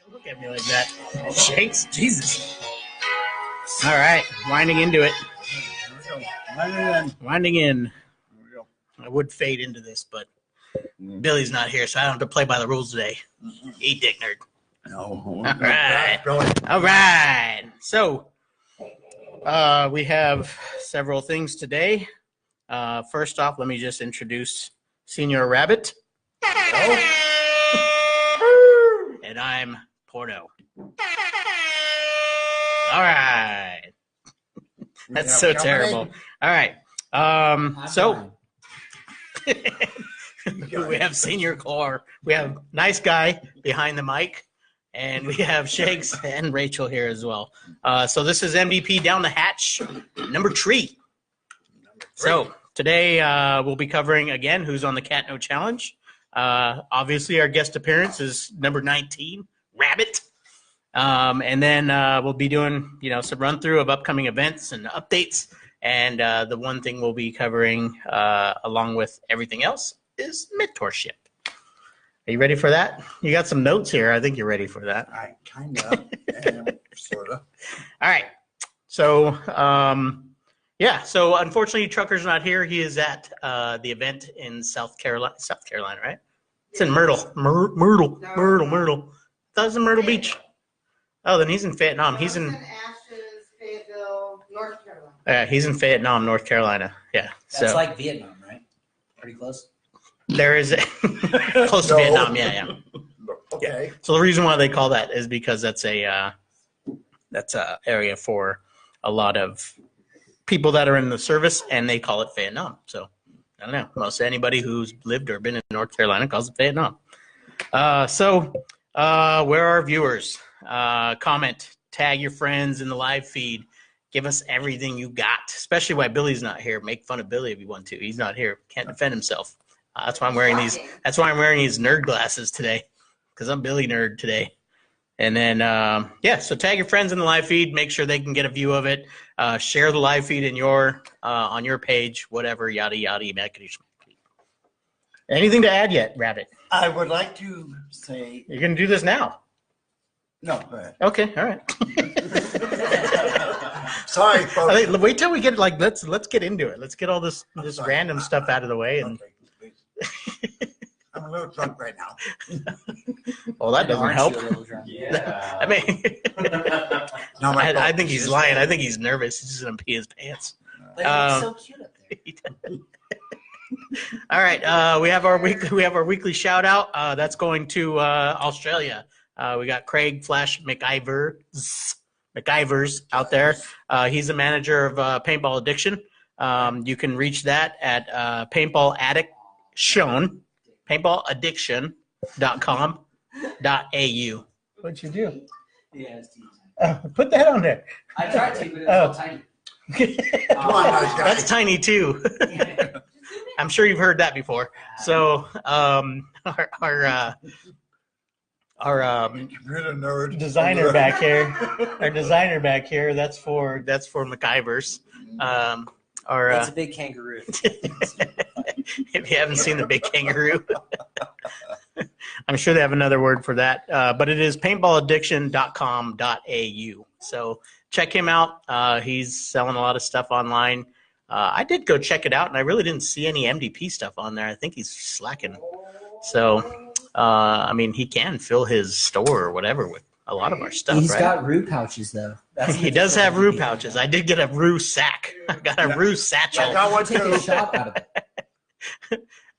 Don't look at me like that. Shakes, Jesus. All right, winding into it. Winding in. I would fade into this, but Billy's not here, so I don't have to play by the rules today. Eat dick, nerd. No. All right. All right. So we have several things today. First off, let me just introduce Senior Rabbit. And I'm Porto. All right. That's so terrible. All right. So we have Senior Core. We have nice guy behind the mic. And we have Shakes and Rachel here as well. So this is MVP Down the Hatch, number 3. So today we'll be covering, again, who's on the Cat No Challenge. Obviously, our guest appearance is number 19, Rabbit. And then we'll be doing, some run through of upcoming events and updates. And the one thing we'll be covering, along with everything else, is mentorship. Are you ready for that? You got some notes here. I think you're ready for that. I kind of am, sort of. All right. So, so unfortunately, Trucker's not here. He is at the event in South Carolina, right? It's in Myrtle. Myrtle. I thought it was in Myrtle Beach. Oh, then he's in Vietnam. He's in Ashes, Fayetteville, North Carolina. He's in Vietnam, North Carolina. Yeah. That's like Vietnam, right? Pretty close. There is close to Vietnam. Yeah. Okay. Yeah. So the reason why they call that is because that's a area for a lot of people that are in the service, and they call it Vietnam. So I don't know. Most anybody who's lived or been in North Carolina calls it Vietnam. So where are viewers? Comment, tag your friends in the live feed. Give us everything you got, especially why Billy's not here. Make fun of Billy if you want to. He's not here. Can't defend himself. That's why I'm wearing these. That's why I'm wearing these nerd glasses today, because I'm Billy Nerd today. And then, so tag your friends in the live feed. Make sure they can get a view of it. Share the live feed in your on your page, whatever, yada yada. Anything to add yet, Rabbit? I would like to say. You're gonna do this now. No, go ahead. Okay, all right. Sorry, folks. Wait till we get let's get into it. Let's get all this random stuff out of the way. And I'm a little drunk right now. Well, that doesn't help. Yeah. I mean, No, I think he's lying. I think he's nervous. He's just gonna pee his pants. But he's so cute up there. All right, we have our weekly shout out. That's going to Australia. We got Craig Flash McIvers out there. He's a manager of Paintball Addiction. You can reach that at paintballaddiction.com.au. What'd you do? Yeah, it's Put that on there. I tried to, but it's all tiny. That's tiny too. I'm sure you've heard that before. So our designer back here, that's for McIvers. It's a big kangaroo. If you haven't seen the big kangaroo, I'm sure they have another word for that. But it is paintballaddiction.com.au. So check him out. He's selling a lot of stuff online. I did go check it out, and I really didn't see any MDP stuff on there. I think he's slacking. So, he can fill his store or whatever with a lot of our stuff, He's right? got roux pouches, though. He does have roux pouches. I did get a roux sack. I got a roux satchel. I got one Take too. a shot out of it.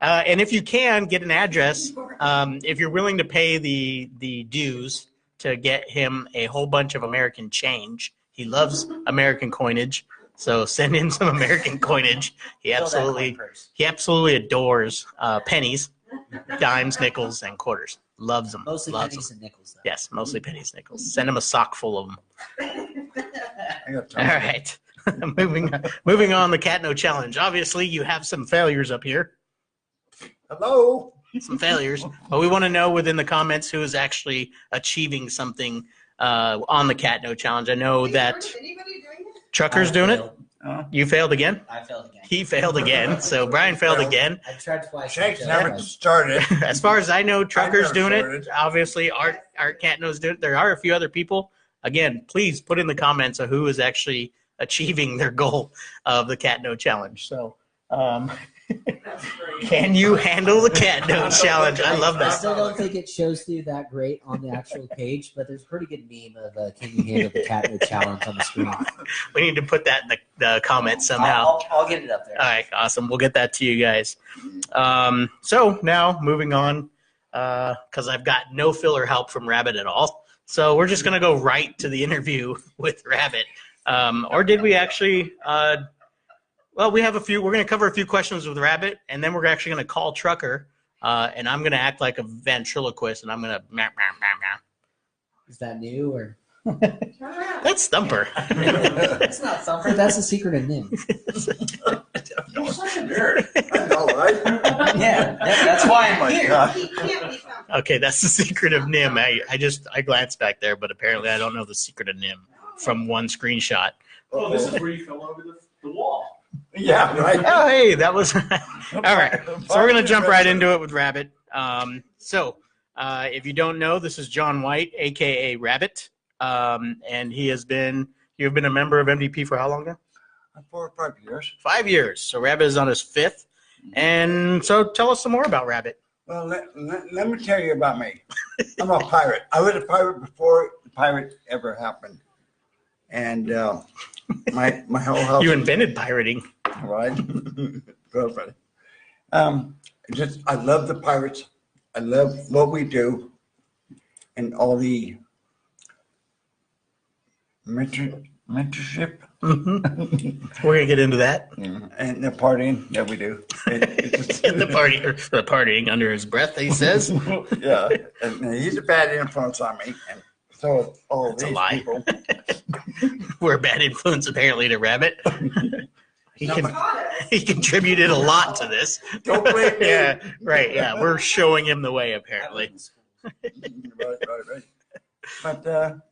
And if you can, get an address. If you're willing to pay the dues to get him a whole bunch of American change. He loves American coinage, so send him some American coinage. He absolutely adores pennies, dimes, nickels, and quarters. Loves them. Mostly loves pennies them. and nickels, though. Yes, mostly pennies, nickels. Send him a sock full of them. All right. Moving on, the Cat No Challenge. Obviously, you have some failures up here. Hello. Some failures, but we want to know within the comments who is actually achieving something on the Cat No Challenge. I know that Trucker's doing it. You failed again? I failed again. He failed again. So Brian failed again. I tried twice. Shake's never started. As far as I know, Trucker's doing it. Obviously, Art Cat No's doing it. There are a few other people. Again, please put in the comments of who is actually achieving their goal of the Cat No Challenge. So, can you handle the Cat No Challenge? I love I that. still don't think it shows through that great on the actual page, but there's a pretty good meme of can you handle the Cat No Challenge on the screen. We need to put that in the comments somehow. I'll get it up there. All right, awesome. We'll get that to you guys. So now moving on, because I've got no filler help from Rabbit at all. So we're just going to go right to the interview with Rabbit. Or did we actually well, we have a few. We're going to cover a few questions with Rabbit, and then we're actually going to call Trucker, and I'm going to act like a ventriloquist, and I'm going to meow, meow, meow, meow. Is that new or? That's Thumper. That's not Thumper. That's the secret of Nim. You're such a nerd. I know, right? Yeah, that's why I'm here. He can't be found. Okay, that's the secret of Nim. I glanced back there, but apparently I don't know the secret of Nim from one screenshot. Oh, this is where you fell over the wall. Yeah, right. Oh, hey, that was all right. So we're gonna jump right into it with Rabbit. If you don't know, this is John White, aka Rabbit, and you've been a member of MVP for how long now? 4 or 5 years. 5 years. So Rabbit is on his 5th, and so tell us some more about Rabbit. Well, let me tell you about me. I'm a pirate. I was a pirate before the pirate ever happened, and my whole house. You invented pirating. Right? Girlfriend. I love the pirates. I love what we do and all the mentorship. Mm-hmm. We're gonna get into that. And the partying that we do. The partying under his breath, he says. Yeah, and he's a bad influence on me, and so all That's these a lie. people. We're a bad influence apparently to Rabbit. He contributed a lot to this. Don't blame me. Yeah, right. Yeah, we're showing him the way apparently. Right. But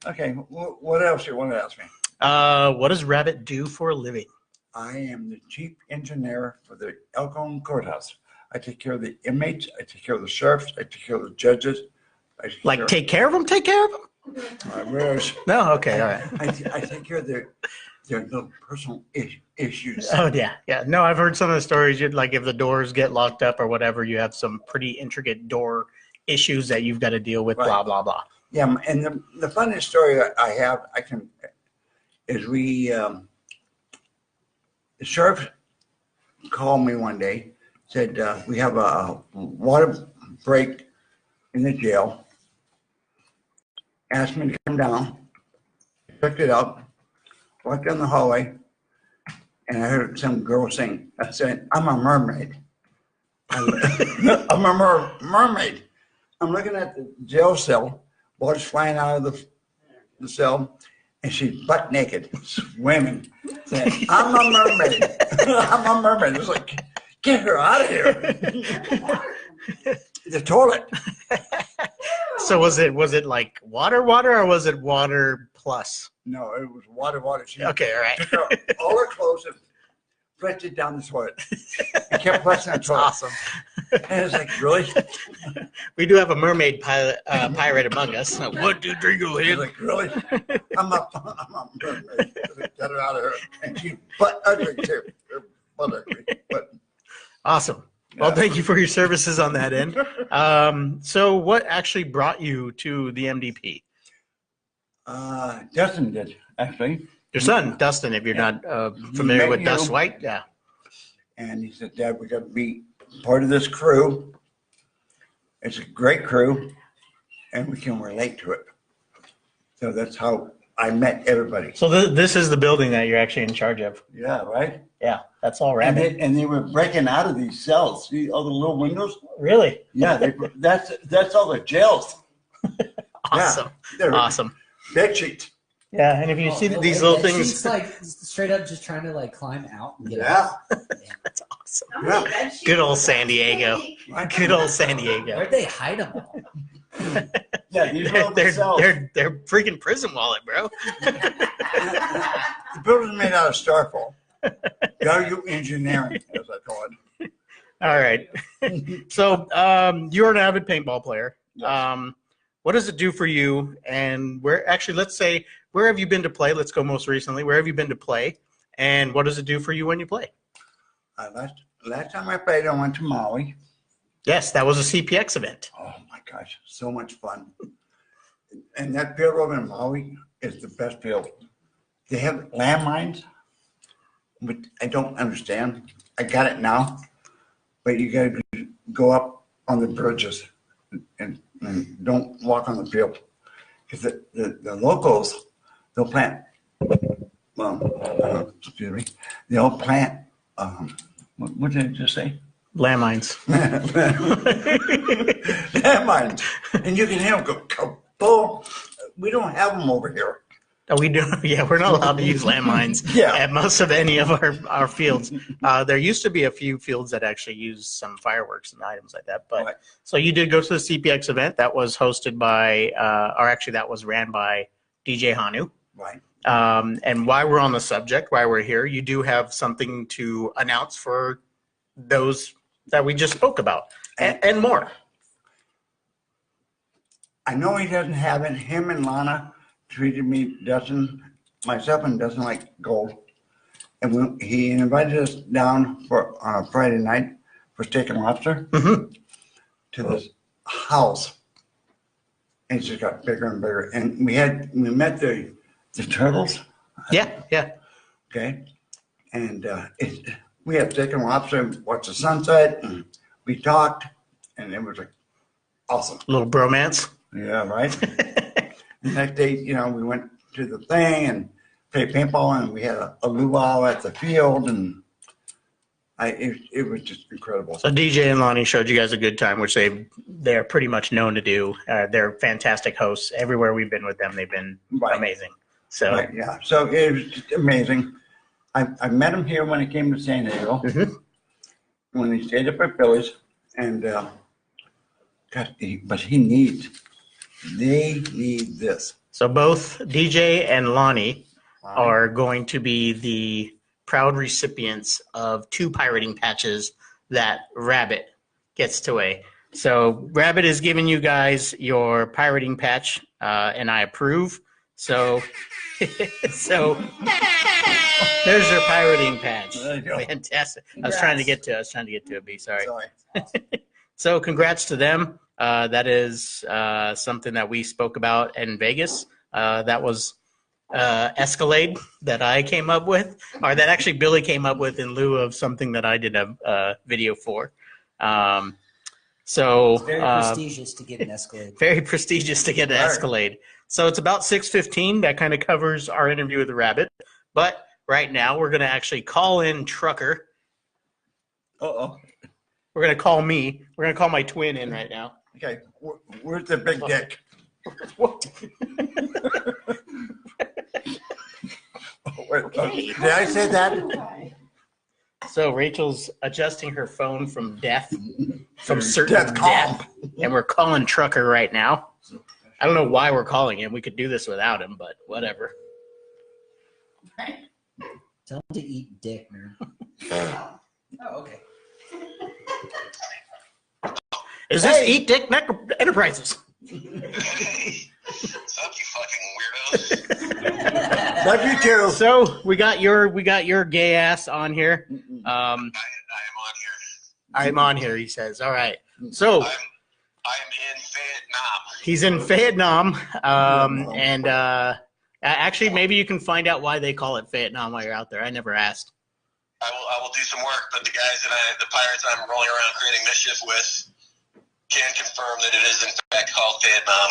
okay, what else you want to ask me? What does Rabbit do for a living? I am the chief engineer for the Elkhorn Courthouse. I take care of the inmates. I take care of the sheriffs. I take care of the judges. Take care of them? Take care of them? I wish. No, okay, all right. I take care of their little personal issues. Oh yeah. No, I've heard some of the stories. You'd like if the doors get locked up or whatever, you have some pretty intricate door issues that you've got to deal with. Right. Blah blah blah. Yeah, and the funniest story I have, is the sheriff called me one day, said we have a water break in the jail. Asked me to come down, picked it up, walked down the hallway, and I heard some girl sing. I said, "I'm a mermaid." I'm a mermaid. I'm looking at the jail cell, water's flying out of the cell, and she's butt naked, swimming. Saying, "I'm a mermaid." I'm a mermaid. It's like, get her out of here. The toilet. So was it like water, or was it water plus? No, it was water. She okay, all right. took all her clothes and flushed it down the toilet. I kept flushing the toilet. Awesome. And it's like, really? We do have a mermaid pirate among us. 1, 2, 3, go ahead. Like, really? I'm a mermaid. Get her out of her. And she butt ugly too. Butt ugly. But awesome. Well, thank you for your services on that end. So what actually brought you to the MDP? Justin did, actually. Your son, Dustin, if you're not familiar with Dust White. Yeah. And he said, "Dad, we got to be part of this crew. It's a great crew, and we can relate to it. So that's how I met everybody. So this is the building that you're actually in charge of. Yeah, right? Yeah, that's all And Rabbit. they were breaking out of these cells. See all the little windows? Really? Yeah, that's all the jails. Awesome. They're Awesome. bed sheets. Yeah, and if you see these little things, She's like straight up just trying to like climb out and get Yeah. out. that's awesome. How many bed sheets Good old does San that Diego. take? Good old San Diego. Where'd they hide them all? Yeah, these are all the cells. They're freaking prison wallet, bro. The building's made out of styrofoam. Value engineering, as I call it. All right. So you're an avid paintball player. Yes. What does it do for you? And let's say, where have you been to play? Let's go most recently. Where have you been to play? And what does it do for you when you play? Last time I played, I went to Maui. Yes, that was a CPX event. Oh my gosh, so much fun. And that field over in Maui is the best field. They have landmines, but I don't understand. I got it now, but you got to go up on the bridges and don't walk on the field. Because the locals, they'll plant, excuse me, they'll plant, what did I just say? Landmines. Landmines. And you can hear them go kaboom. We don't have them over here. Oh, we do. Yeah, we're not allowed to use landmines Yeah. at most of any of our fields. There used to be a few fields that actually used some fireworks and items like that. But Right. So you did go to the CPX event that was hosted by, or actually that was ran by DJ Hanu. Right. And while we're on the subject, while we're here, you do have something to announce for those that we just spoke about and more. I know he doesn't have it. Him and Lana treated myself and Dustin like gold. And he invited us down on a Friday night for steak and lobster Mhm. to this house. And it just got bigger and bigger. And we met the turtles. Yeah, yeah. Okay. And we had steak and lobster, watched the sunset, and we talked, and it was like awesome. Little bromance. Yeah, right. The next day, we went to the thing and played paintball, and we had a luau at the field, and it was just incredible. So DJ and Lonnie showed you guys a good time, which they're pretty much known to do. They're fantastic hosts. Everywhere we've been with them, they've been Right. amazing. So Right, yeah. So it was just amazing. I met him here when he came to San Diego, Mhm. when he stayed up at Phillies, and but they need this. So both DJ and Lonnie are going to be the proud recipients of 2 pirating patches that Rabbit gets to weigh. So Rabbit is giving you guys your pirating patch, and I approve. So, so there's your pirating patch. There you go. Fantastic. I was trying to get to it, B. Sorry. Sorry. So congrats to them. That is something that we spoke about in Vegas. That was Escalade that I came up with, or that actually Billy came up with in lieu of something that I did a video for. So It's very prestigious to get an Escalade. very prestigious to get an Escalade. So it's about 6:15. That kind of covers our interview with the Rabbit. But right now we're going to actually call in Trucker. Uh-oh. We're going to call me. We're going to call my twin in right now. Okay. Where's the big dick? Okay. Did I say that? So Rachel's adjusting her phone from certain Death calm. death, and we're calling Trucker right now. I don't know why we're calling him. We could do this without him, but whatever. Tell him to eat dick, man. Oh, okay. Is this Eat Dick Enterprises? Sup, you fucking weirdos. Love you too. So we got your gay ass on here. I am on here. I'm on here. He says, "All right." So I'm in Vietnam. he's in Vietnam, and actually, maybe you can find out why they call it Vietnam while you're out there. I never asked. I will do some work, but the guys the pirates I'm rolling around creating mischief with can confirm that it is in fact called Vietnam.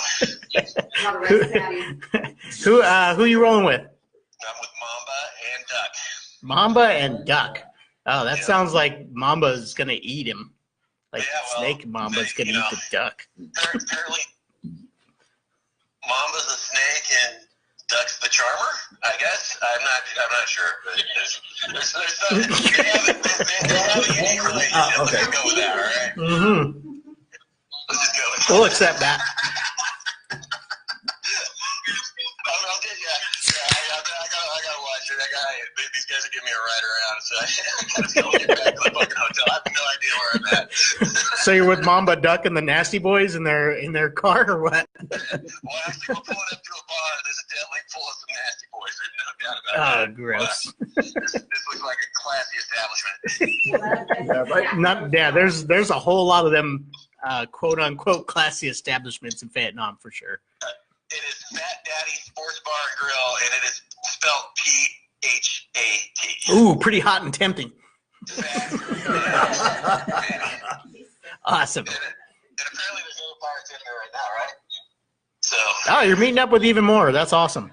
Not a red daddy. Who you rolling with? I'm with Mamba and Duck. Mamba and Duck. Oh, that Yeah. sounds like Mamba's gonna eat him. Like Yeah, well, Snake Mamba's gonna eat the duck. Apparently, Mamba's a snake and Duck's the charmer. I guess I'm not sure. But there's some they have a unique relationship. Okay. Let's just go with that. All right. Mm-hmm. Let's just go with that. We'll accept that. I'll get you. Yeah, I gotta watch it. These guys are giving me a ride around, so I gotta go get back to the fucking hotel. I have no idea where I'm at. So you're with Mamba, Duck, and the Nasty Boys in their car, or what? Well, actually, we're pulling up to a bar. There's a dead link full of some nasty boys. There's no doubt about Oh, that. gross. This looks like a classy establishment. Yeah, right. Not yeah. There's a whole lot of them, quote unquote, classy establishments in Vietnam for sure. It is Fat Daddy Sports Bar and Grill, and it is spelled P-H-A-T. Ooh, pretty hot and tempting. Fat Daddy. Awesome. And apparently there's no pirates in there right now, right? So, Oh, you're meeting up with even more. That's awesome. yeah.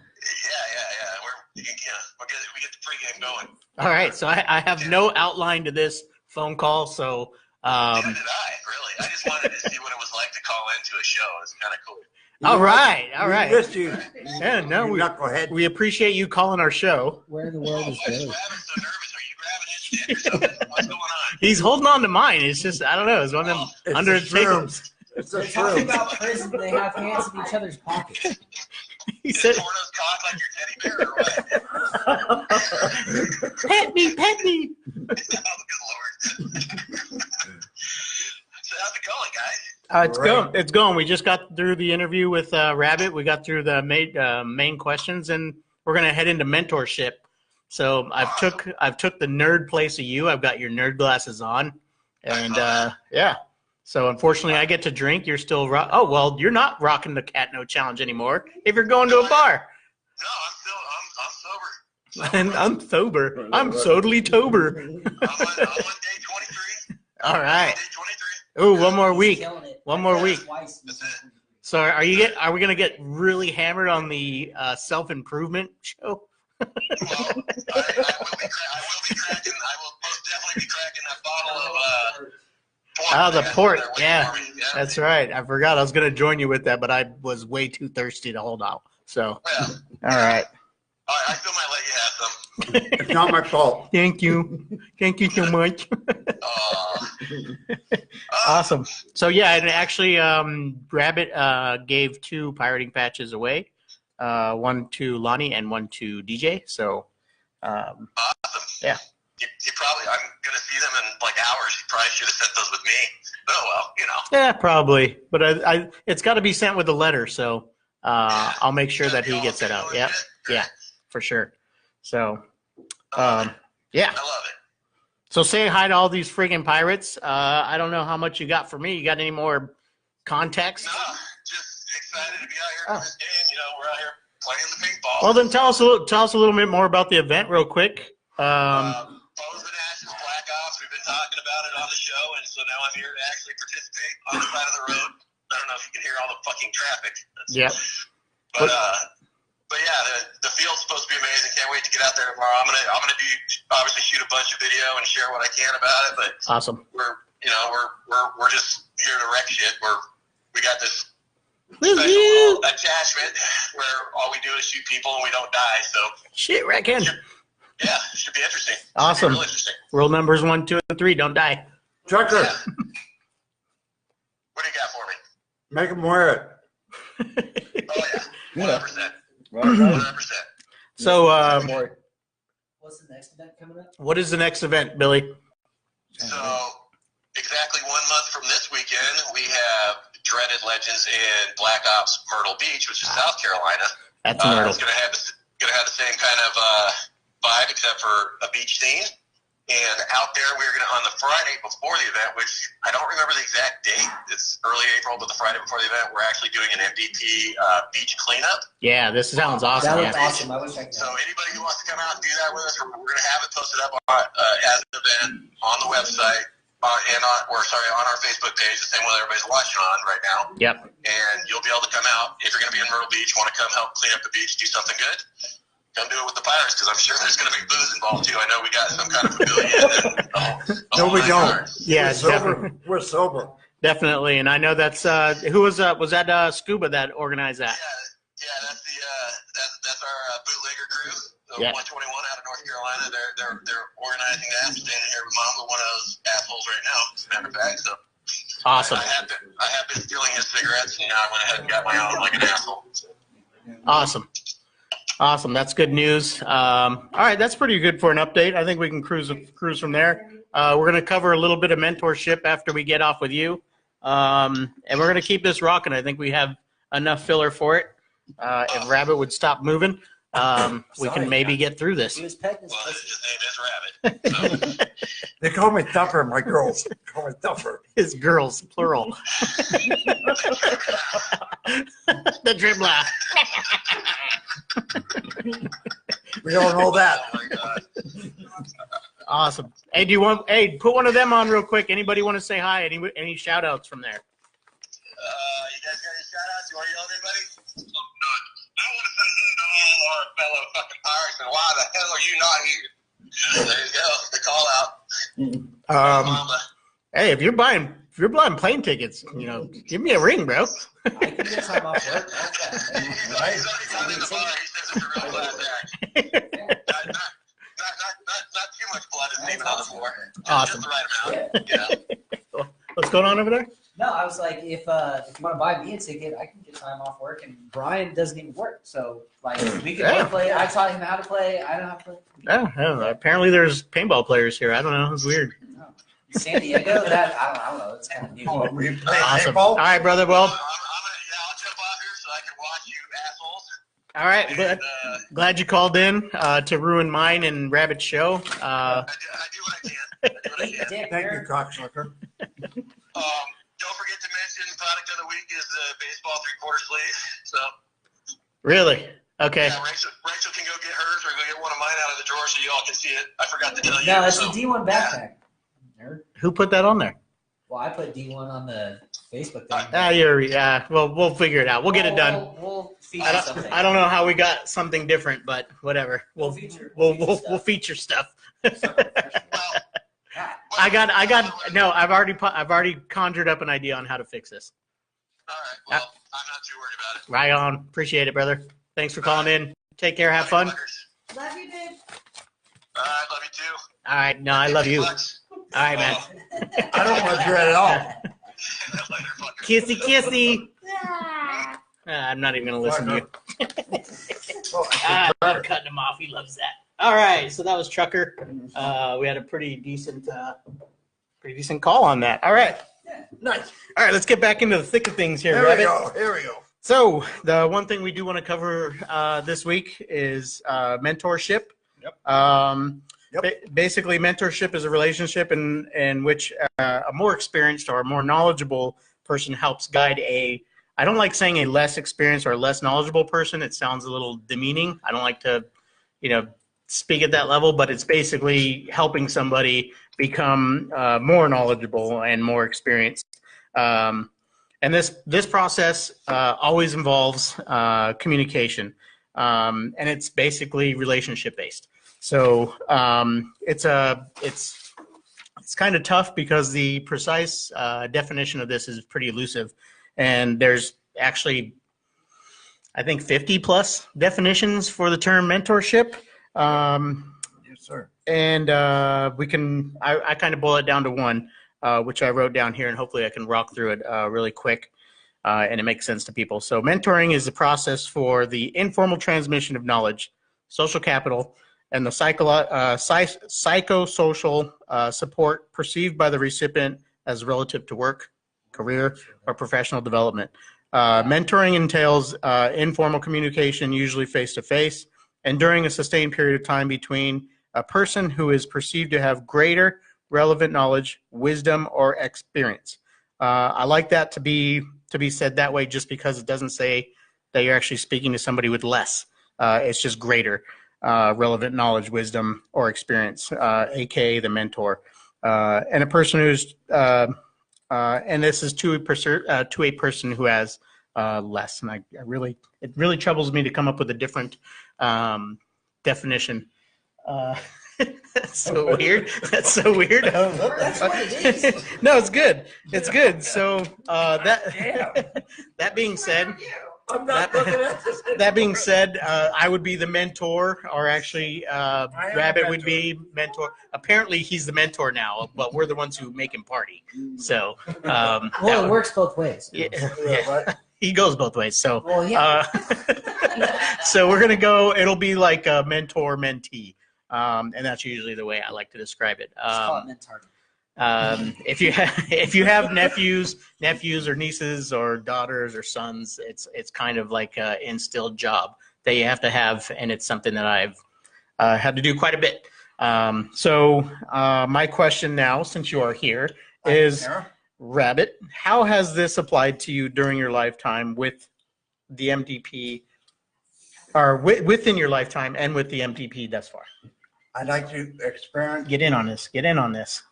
We get the pregame going. All right, so I have no outline to this phone call, so Neither did I, really. I just wanted to see what it was like to call into a show. It's kind of cool. all right. We missed you. Yeah, no, You knucklehead. we appreciate you calling our show. Where in the world is Why is Billy? Rabbit so nervous? Are you grabbing his dick or something? What's going on? He's holding on to mine. It's just I don't know. It's one of them It's under the the table. shrooms. It's the They're talking truth. about prison. They have hands in each other's pockets. He Is said, Torno's cock like your teddy bear or what? "Pet me, pet me." Oh, good lord. So how's it going, guys? It's going. It's going. We just got through the interview with Rabbit. We got through the main questions, and we're gonna head into mentorship. So I've took the nerd place of you. I've got your nerd glasses on, and yeah. So unfortunately, I get to drink. You're still oh well, you're not rocking the Cat No Challenge anymore. If you're going to a bar, No, I'm sober. and I'm sober. I'm totally tober. I'm on day 23. All right. Day 23. Ooh, one more He's week. killing it. One more week. Twice. That's it. So are we gonna get really hammered on the self-improvement show? Well, I will be cracking. I will most definitely be cracking that bottle of port. Oh, the That's port. what they're Yeah, waiting for me. that's right. I forgot I was gonna join you with that, but I was way too thirsty to hold out. So, Yeah. all right. I still might let you have some. It's not my fault. Thank you. Thank you so much. Awesome. So yeah, and actually, Rabbit gave 2 pirating patches away. One to Lonnie and one to DJ. So, Awesome. Yeah. You probably, I'm going to see them in like hours. You probably should have sent those with me. Oh, well, you know. yeah, probably. But I it's got to be sent with a letter. So I'll make sure that he gets it out. Yeah, yeah, for sure. So, yeah. I love it. So say hi to all these friggin' pirates. I don't know how much you got for me. You got any more context? No, just excited to be out here for this game. You know, we're out here playing the ping pong. Well, then tell us a little bit more about the event, real quick. Bows and Ashes, Black Ops. We've been talking about it on the show, and so now I'm here to actually participate on the side of the road. I don't know if you can hear all the fucking traffic. Yeah. But yeah, the field's supposed to be amazing. Can't wait to get out there tomorrow. I'm gonna do obviously shoot a bunch of video and share what I can about it. But Awesome. we're just here to wreck shit. We got this special attachment where all we do is shoot people and we don't die. So Shit, reckon. yeah, it should be interesting. Awesome. Real interesting. Rule numbers 1, 2, and 3. Don't die. Trucker, Yeah. What do you got for me? make them wear it. Oh yeah, 100%. 100%. So, What's the next event coming up? what is the next event, Billy? So exactly 1 month from this weekend, we have Dreaded Legends in Black Ops Myrtle Beach, which is South Carolina. That's Myrtle. It's gonna have the same kind of vibe, except for a beach theme. And out there, we're going to, on the Friday before the event, which I don't remember the exact date, it's early April, but the Friday before the event, we're actually doing an MVP beach cleanup. Yeah, this sounds awesome. That Yeah. looks awesome. I wish I could. So anybody who wants to come out and do that with us, we're going to have it posted up on, as an event on the website on our Facebook page, the same one everybody's watching on right now. Yep. And you'll be able to come out if you're going to be in Myrtle Beach, want to come help clean up the beach, do something good. Come do it with the Pirates, because I'm sure there's going to be booze involved too. I know we got some kind of pavilion. No, we don't. Yeah, We're sober. definitely. We're sober. Definitely, and I know that's who was that Scuba that organized that? Yeah, that's our bootlegger crew. So Yeah. 121 out of North Carolina. They're organizing that. I'm standing here with Mom, with one of those assholes right now, as a matter of fact. So Awesome. I have been stealing his cigarettes, and now I went ahead and got my own like an asshole. Awesome. That's good news. All right, that's pretty good for an update. I think we can cruise from there. We're going to cover a little bit of mentorship after we get off with you, and we're going to keep this rocking. I think we have enough filler for it. If Rabbit would stop moving, we can maybe get through this. He was petting his Well, pussy. his name is Rabbit. So, They call me Thuffer, my girls. Call me Thuffer. His girls, plural. The dribbler. We all know that. oh my God. Awesome. Hey, put one of them on real quick. Anybody want to say hi? Any shout outs from there? You guys got any shout outs? You want to yell at anybody? I want to say hey to all our fellow fucking Pirates, and why the hell are you not here? There you go. The call out. Mama. Hey, if you're buying plane tickets, give me a ring, bro. I can get time off work. He's already done in the bar. He says it's a real class act. Not too much blood is even on the floor. Awesome. Just the right amount. Yeah. What's going on over there? No, I was like, if you want to buy me a ticket, I can get time off work, and Brian doesn't even work, so like we can both play. I taught him how to play. I know how to play. Oh, apparently there's paintball players here. I don't know. It's weird. No. San Diego, that I don't know. It's kind of new. Oh, we play Awesome. paintball? All right, brother. Well, I'll jump off here so I can watch you assholes. all right. Glad you called in to ruin mine and Rabbit's show. I do what I can. I do what I Hey, can. Dick, Thank you, Eric. cocksucker. Don't forget to mention product of the week is the baseball 3/4 sleeve. So Really? Okay. yeah, Rachel can go get hers or go get one of mine out of the drawer so you all can see it. I forgot to tell you. No, it's so, the D1 backpack. Nerd. Who put that on there? Well, I put D1 on the Facebook thing. Well, we'll figure it out. We'll get it done. We'll feature I something. don't know how we got something different, but whatever. We'll feature stuff. Well, I've already conjured up an idea on how to fix this. all right. Well, I'm not too worried about it. Right on. Appreciate it, brother. Thanks for calling in. Take care. Have fun. Love you, Dave. All right, love you too. All right. No, I love you. All right, man. I don't want to at all. Later, fucker. Kissy, kissy. Ah. I'm not even going to listen to you. Oh, I love cutting him off. He loves that. All right. So that was Trucker. We had a pretty decent call on that. All right. nice. All right. Let's get back into the thick of things here, Here we Rabbit. go. Here we go. So the one thing we do want to cover this week is mentorship. Yep. Basically, mentorship is a relationship in which a more experienced or a more knowledgeable person helps guide I don't like saying a less experienced or less knowledgeable person. It sounds a little demeaning. I don't like to, speak at that level, but it's basically helping somebody become more knowledgeable and more experienced. And this process always involves communication, and it's basically relationship based. So it's kind of tough because the precise definition of this is pretty elusive, and there's actually, I think, 50 plus definitions for the term mentorship. Yes, sir. And I kind of boil it down to one, which I wrote down here, and hopefully I can rock through it really quick, and it makes sense to people. So mentoring is the process for the informal transmission of knowledge, social capital, and the psychosocial support perceived by the recipient as relative to work, career, or professional development. Mentoring entails informal communication, usually face-to-face, and during a sustained period of time between a person who is perceived to have greater relevant knowledge, wisdom, or experience. I like that to be said that way, just because it doesn't say that you're actually speaking to somebody with less. It's just greater relevant knowledge, wisdom, or experience, aka the mentor, and a person who's and this is to a person who has less. And it really troubles me to come up with a different definition. That's so weird. That's so weird. That's what it is. No, it's good. It's good. So that being said, I'm not looking at this. that being said, I would be the mentor, or actually, am a Rabbit would mentor. be mentor. Apparently, he's the mentor now, but we're the ones who make him party. So, Well, that it would- works both ways. yeah, he goes both ways. So, Well, yeah. so we're gonna go. It'll be like a mentor mentee, and that's usually the way I like to describe it. Just call it mentor. If you have nephews or nieces or daughters or sons, it's kind of like an instilled job that you have to have, and it's something that I've had to do quite a bit. So my question now, since you are here, is Rabbit, how has this applied to you during your lifetime with the MDP, or within your lifetime and with the MDP thus far? I'd like to experience. Get in on this. Get in on this.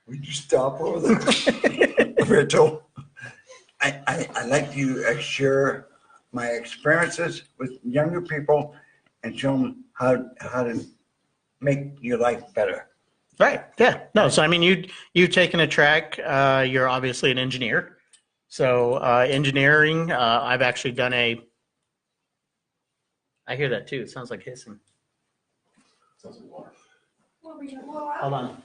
Would you stop over there, Rachel? I like to share my experiences with younger people and show them how to make your life better. Right. Yeah. No. So I mean, you've taken a track. You're obviously an engineer. So engineering. I've actually done a. I hear that too. It sounds like hissing. Sounds like water. Hold on.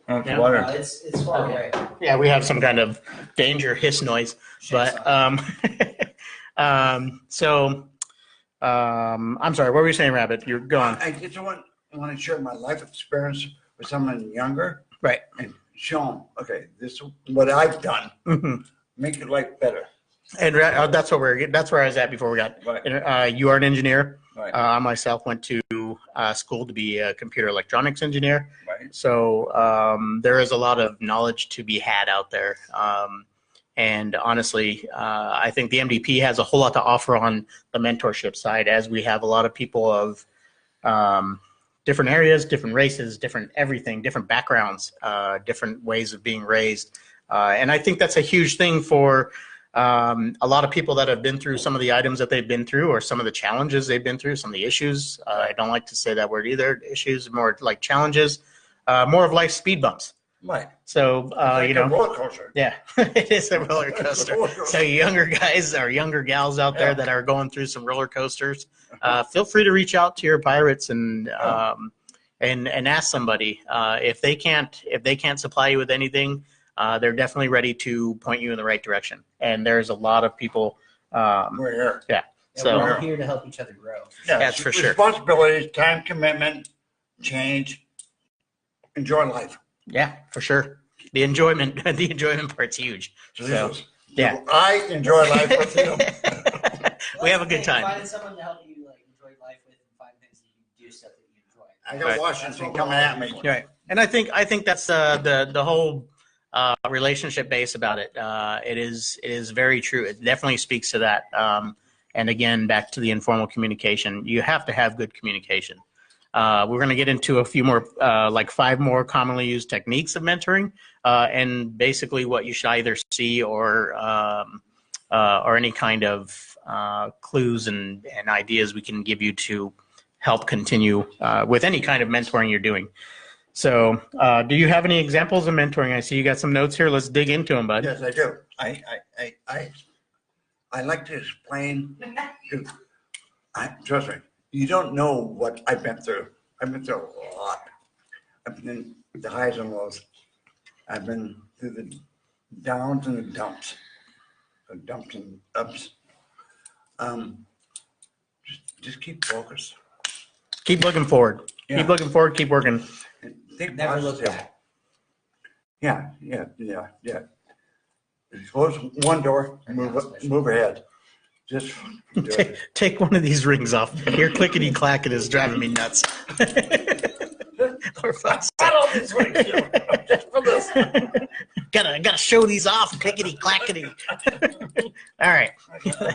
That's Yeah. water. It's far away. Yeah, we have some kind of danger hiss noise, but so I'm sorry. What were you saying, Rabbit? You're going. I just want to share my life experience with someone younger Right. and show them, okay, this is what I've done. Mhm. Make your life better. And that's where I was at before we got. Right. You are an engineer. Right. I myself went to school to be a computer electronics engineer. Right. So there is a lot of knowledge to be had out there. And honestly, I think the MDP has a whole lot to offer on the mentorship side, as we have a lot of people of different areas, different races, different everything, different backgrounds, different ways of being raised. And I think that's a huge thing for a lot of people that have been through some of the items that they've been through, or some of the challenges they've been through, some of the issues. I don't like to say that word either. Issues, more like challenges, more of life speed bumps. Right. So, Like a roller coaster. yeah, it is a roller coaster. So younger guys or younger gals out there that are going through some roller coasters, feel free to reach out to your pirates and ask somebody if they can't supply you with anything. They're definitely ready to point you in the right direction. And there's a lot of people. We're here. Yeah. And So we're all here to help each other grow. Yeah, That's for sure. Responsibilities, time commitment, change, enjoy life. yeah, for sure. The enjoyment part's huge. So yeah. I enjoy life with you. We have a good time. Finding someone to help you enjoy life with and find things that you do, stuff that you enjoy. I got Right. Washington coming at me. Right. And I think that's the whole relationship base about it. It is very true. It definitely speaks to that. And again, back to the informal communication. You have to have good communication. We're going to get into a few more, like 5 more commonly used techniques of mentoring, and basically what you should either see or any kind of clues and ideas we can give you to help continue with any kind of mentoring you're doing. So, do you have any examples of mentoring? I see you got some notes here. Let's dig into them, bud. Yes, I do. I like to explain to, trust me, you don't know what I've been through. I've been through a lot. I've been the highs and lows. I've been through the downs and the dumps. The dumps and ups. Just keep focused. Keep looking forward. Yeah. Keep looking forward. Keep working. And think Never look positive. back. Yeah. Close one door, move ahead. Just do it. Take one of these rings off. Your clickety clacking is driving me nuts. For fuck's I don't this way, just for this. gotta show these off. Clickety clackety. All right.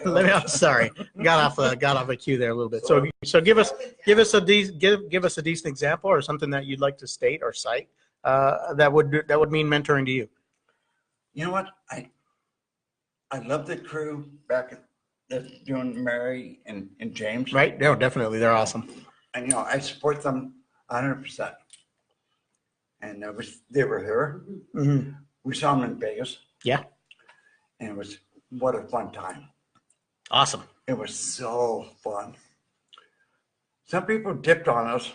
I'm sorry. Got off a cue there a little bit. So give us a decent example or something that you'd like to state or cite that would mean mentoring to you. You know what? I love the crew back that's doing Mary and James. Right? No, definitely. They're awesome. And I support them 100%. And they were here. Mm-hmm. We saw them in Vegas. Yeah. And it was what a fun time. Awesome. It was so fun. Some people dipped on us.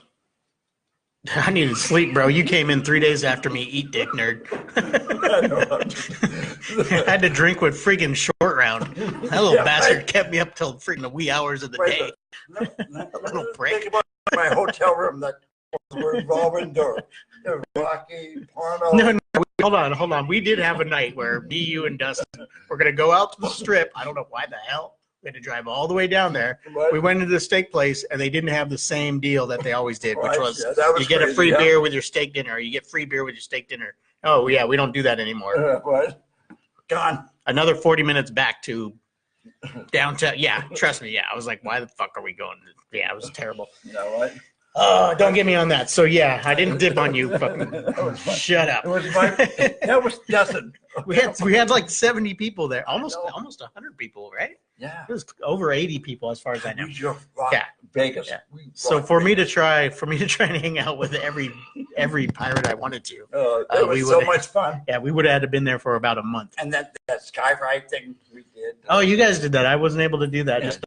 I needed sleep, bro. You came in 3 days after me. Eat dick, nerd. I had to drink with friggin' Short Round. That little bastard kept me up till friggin' the wee hours of the day. Little prick. Think about my hotel room that was a revolving door. There was Rocky, porno. No, hold on. We did have a night where me, you, and Dustin were going to go out to the strip. I don't know why the hell. We had to drive all the way down there. What? We went into the steak place, and they didn't have the same deal that they always did, which was, that was you get a crazy, free yeah. beer with your steak dinner, or you get free beer with your steak dinner. Oh, yeah, we don't do that anymore. What? Gone. Another 40 minutes back to downtown. Yeah, trust me. Yeah, I was like, why the fuck are we going? Yeah, it was terrible. You know what? Oh, don't get me on that. So, yeah, I didn't dip on you. Fucking shut up. It was that was Dustin. We had like 70 people there, almost 100 people, right? Yeah. It was over 80 people as far as I know. We just rocked Yeah. Vegas. Yeah. We So rocked for me Vegas. to try and hang out with every pirate I wanted to, It we was so would've- much fun. yeah, we would have had to been there for about a month. And that sky ride thing we did. Oh, you guys did that. I wasn't able to do that just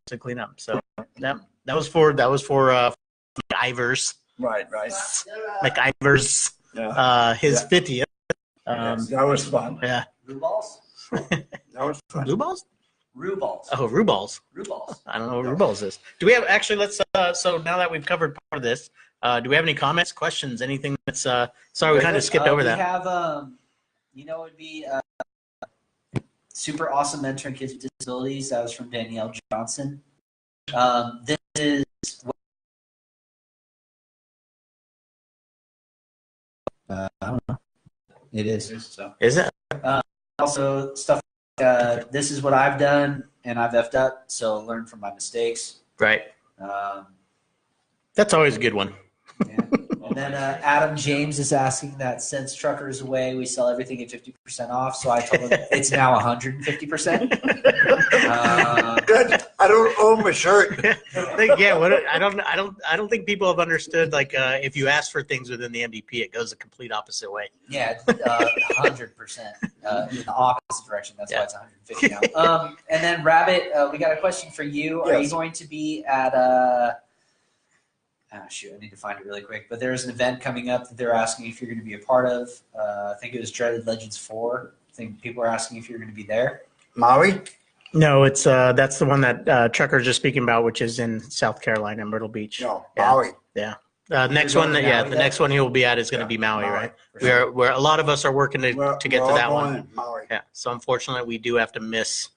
to clean up. So that was for McIvers. Right. McIvers. Yeah. His 50th. Yes, that was fun. Yeah. Rue balls? That was fun. Blue balls? Rue balls. Oh, Rue balls. Rue balls. I don't know what Rue balls is. Do we have actually? Let's. So now that we've covered part of this, do we have any comments, questions, anything that's? Sorry, we kind of skipped over that. We have, it would be super awesome mentoring kids with disabilities. That was from Danielle Johnson. This is. I don't know. It is. So. Is it? Also, stuff like, this is what I've done, and I've effed up, so learn from my mistakes. Right. That's always a good one. Yeah. And then Adam James is asking that since Trucker is away, we sell everything at 50% off. So I told him it's now 150%. Good. I don't own my shirt. I don't think people have understood. Like, if you ask for things within the MDP, it goes the complete opposite way. Yeah, 100% in the opposite direction. That's why it's 150 now. And then Rabbit, we got a question for you. Are you going to be at shoot, I need to find it really quick. But there's an event coming up that they're asking if you're going to be a part of. I think it was Dreaded Legends 4. I think people are asking if you're going to be there. Maui? No, it's that's the one that Trucker's just speaking about, which is in South Carolina, Myrtle Beach. No, Yeah. Maui. Yeah. Next going one, to yeah, Maui the then? next one he will be at is going to be Maui, Maui. right? Where a lot of us are working to get We're to all that going one. in Maui. Yeah. So unfortunately, we do have to miss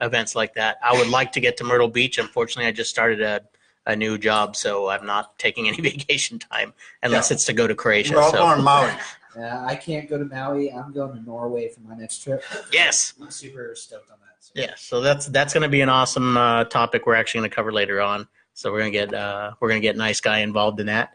events like that. I would like to get to Myrtle Beach. Unfortunately, I just started a new job, so I'm not taking any vacation time unless it's to go to Croatia. We're all So going to Maui. I can't go to Maui. I'm going to Norway for my next trip. yes. I'm super stoked on that. So. Yeah, so that's going to be an awesome topic we're actually going to cover later on. So we're going to get Nice Guy involved in that.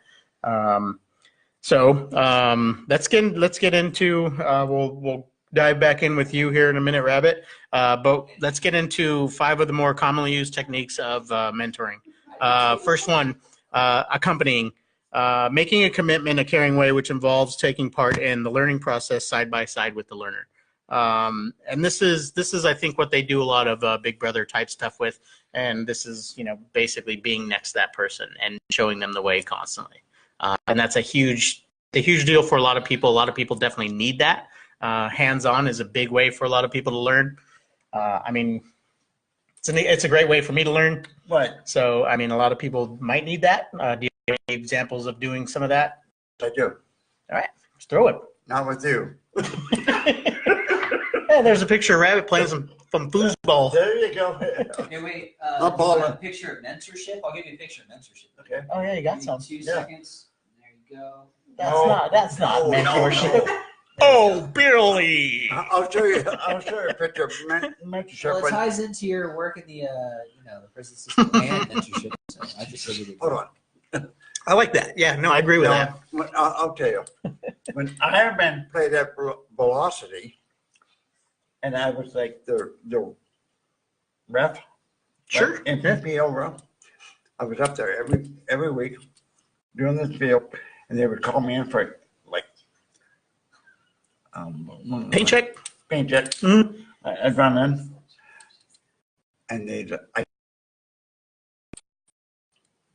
Let's get into we'll dive back in with you here in a minute, Rabbit. But let's get into 5 of the more commonly used techniques of mentoring. First one, accompanying. Making a commitment a caring way, which involves taking part in the learning process side by side with the learner. And this is I think what they do a lot of Big Brother type stuff with, and this is basically being next to that person and showing them the way constantly, and that's a huge deal for a lot of people. A lot of people definitely need that. Hands-on is a big way for a lot of people to learn. I mean, it's a great way for me to learn. Right. So I mean, a lot of people might need that. Do you have any examples of doing some of that? I do. All right, let's throw it. Not with you. Yeah, there's a picture of Rabbit playing some from foosball. There you go. Hey, wait. I'll Do follow you want a it. picture of mentorship? I'll give you a picture of mentorship. Okay. Oh yeah, you got Give me some. 2 Yeah. seconds. There you go. That's not No, no, mentorship. no. Oh, Billy. I'll show you. I'll show you a picture of mentorship. Well, it but- ties into your work in the the prison system and mentorship. So I just figured it. Hold on. I like that. Yeah, no, I agree with that. I'll tell you. When Iron Man played at Velocity, and I was like the ref, Sure. like, in PPL ref, I was up there every week doing this field, and they would call me in for like Paint check. paint check. Mhm. I'd run in, and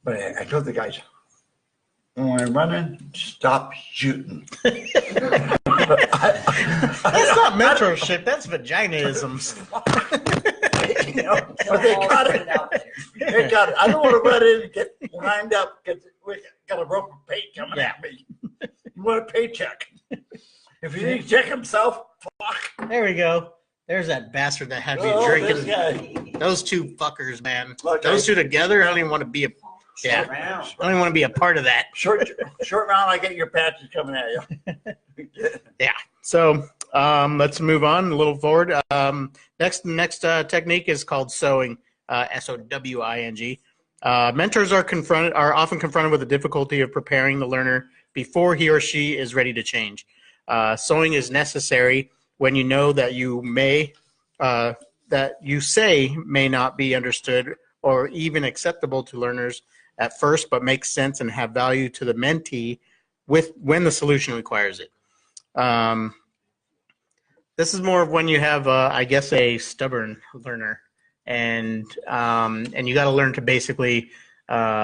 I told the guys, when I'm running, stop shooting. That's not mentorship. That's vaginaisms. You know, but they got it. They got it. I don't want to run in and get lined up because we got a broken paint coming at me. You want a paycheck? If he didn't check himself, fuck. There we go. There's that bastard that had me Oh, drinking. this guy. Those two fuckers, man. Okay. Those two together, I don't even want to be I don't even want to be a part of that. Short round, I get your patches coming at you. So let's move on a little forward. Next technique is called sowing, SOWING. Mentors are often confronted with the difficulty of preparing the learner before he or she is ready to change. Sowing is necessary when you know that that you say may not be understood or even acceptable to learners at first, but makes sense and have value to the mentee when the solution requires it. This is more of when you have, I guess, a stubborn learner, and you got to learn to basically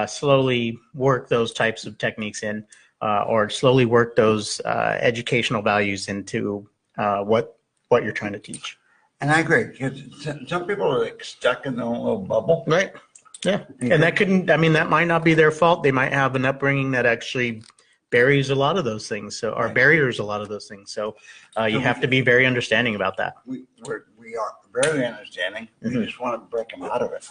slowly work those types of techniques in, or slowly work those educational values into what you're trying to teach. And I agree, because some people are like stuck in their own little bubble. Right. Yeah. And that might not be their fault. They might have an upbringing that actually buries a lot of those things. So, or Right. barriers a lot of those things. So you have to be very understanding about that. We are very understanding. We Mhm. just want to break them out of it.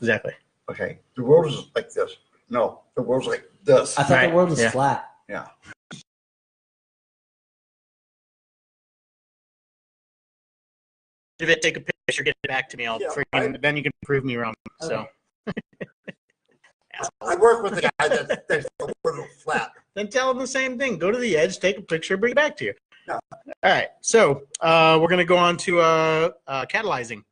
Exactly. Okay, the world is like this. No, the world's like this. I thought Right. the world was Yeah. flat. Yeah. Take a picture, get it back to me. Then you can prove me wrong. So I work with a guy that's the world flat. then tell them the same thing. Go to the edge, take a picture, bring it back to you. Yeah. All right. So we're going to go on to catalyzing.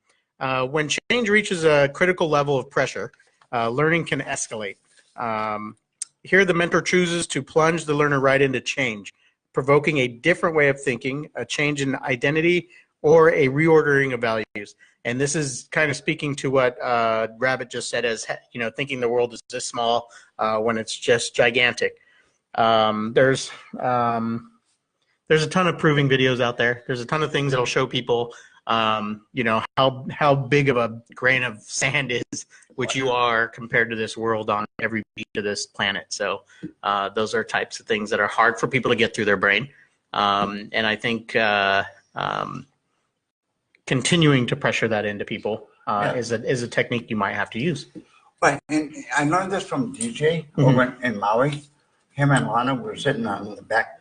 When change reaches a critical level of pressure, learning can escalate. Here, the mentor chooses to plunge the learner right into change, provoking a different way of thinking, a change in identity, or a reordering of values. And this is kind of speaking to what Rabbit just said, as thinking the world is this small when it's just gigantic. There's a ton of proving videos out there. There's a ton of things that'll show people, how big of a grain of sand is, which you are compared to this world on every beat of this planet. So those are types of things that are hard for people to get through their brain. And I think continuing to pressure that into people is a technique you might have to use. But and I learned this from DJ over in Maui. Him and Lana were sitting on the back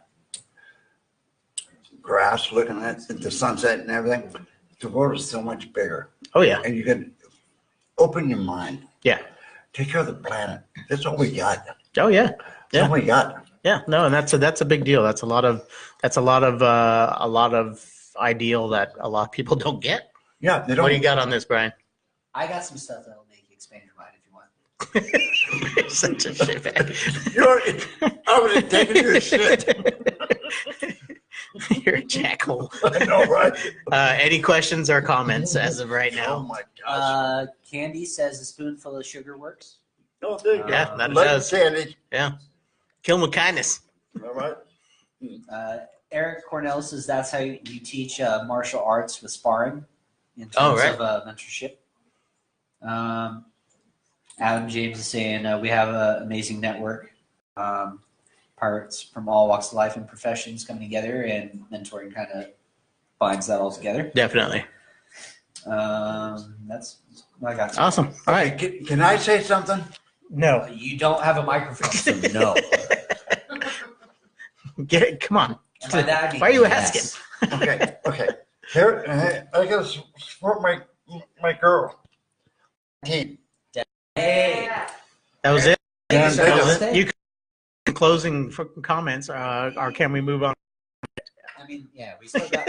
grass looking at the sunset and everything. The world is so much bigger. Oh, yeah. And you can open your mind. Yeah. Take care of the planet. That's all we got. Oh, yeah. That's all we got. Yeah. No, and that's a big deal. That's a lot of ideal that a lot of people don't get. Yeah, they don't. What do you got on this, Brian? I got some stuff that'll make you expand your mind if you want. You're such a shitbag. I was taking your shit. You're a jackal. I know, right? Any questions or comments as of right Oh now? my gosh. Candy says a spoonful of sugar works. Oh, there you go. Yeah, that Love does. Sandy. Kill 'em with kindness. All right. Eric Cornell says that's how you teach martial arts with sparring in terms right. of mentorship. Adam James is saying we have an amazing network. Pirates from all walks of life and professions coming together, and mentoring kind of binds that all together. Definitely. That's I got. Awesome. All right. Can I say something? No. You don't have a microphone, so no. Come on. And by that I mean Why are you yes. asking? Okay. Here, I gotta support my girl. Team. Hey. That was it. Yeah, That was Stay. it. You can closing comments, or can we move on? I mean, yeah, we still got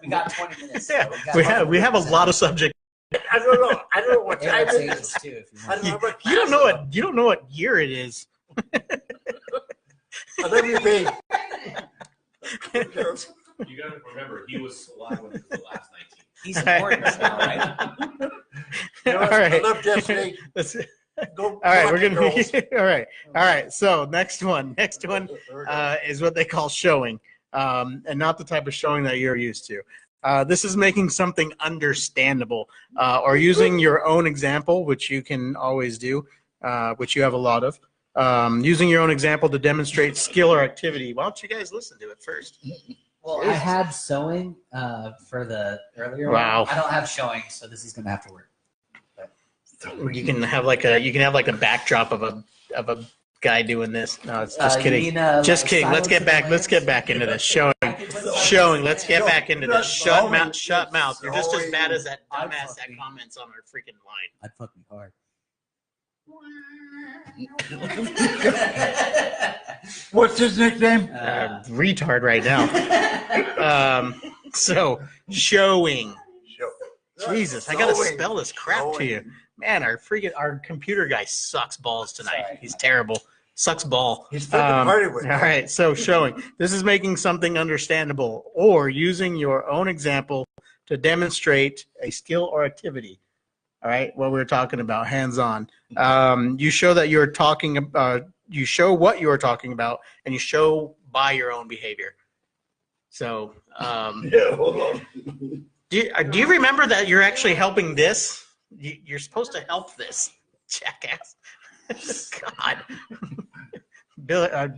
we got 20 minutes. So Yeah, we have a lot of subject. I don't know. I don't know what Yeah, time that's it ages is. too. If you I want. don't know what You don't know what year it is. I love you, babe. You gotta remember, he was alive when it was the last 19. He's important now, right? You know what? All right. I love Destiny. Let's- Go, all right, go we're on, gonna girls. all right. So next one is what they call showing, and not the type of showing that you're used to. This is making something understandable, or using your own example, which you can always do, which you have a lot of. Using your own example to demonstrate skill or activity. Why don't you guys listen to it first? Well, I had sewing for the earlier Wow. one. I don't have showing, so this is gonna have to work. You can have like a backdrop of a guy doing this. No, it's just You kidding. mean, Just like kidding. Silence of the Let's get Lambs? back into this. Showing. Let's get back into this. Shut mouth. You're just as bad as that dumbass that comments on our freaking line. I'd fuck me hard. What's his nickname? Retard right now. So showing. Jesus, I gotta spell this crap to you. Man, our computer guy sucks balls tonight. Sorry. He's terrible. Sucks ball. He's fun to party with. All right, so showing. This is making something understandable or using your own example to demonstrate a skill or activity. All right, what we're talking about, hands-on. You show that you're talking. You show what you are talking about, and you show by your own behavior. So, Yeah, hold on. do you remember that you're actually helping this? You're supposed to help this, jackass. God. Bill,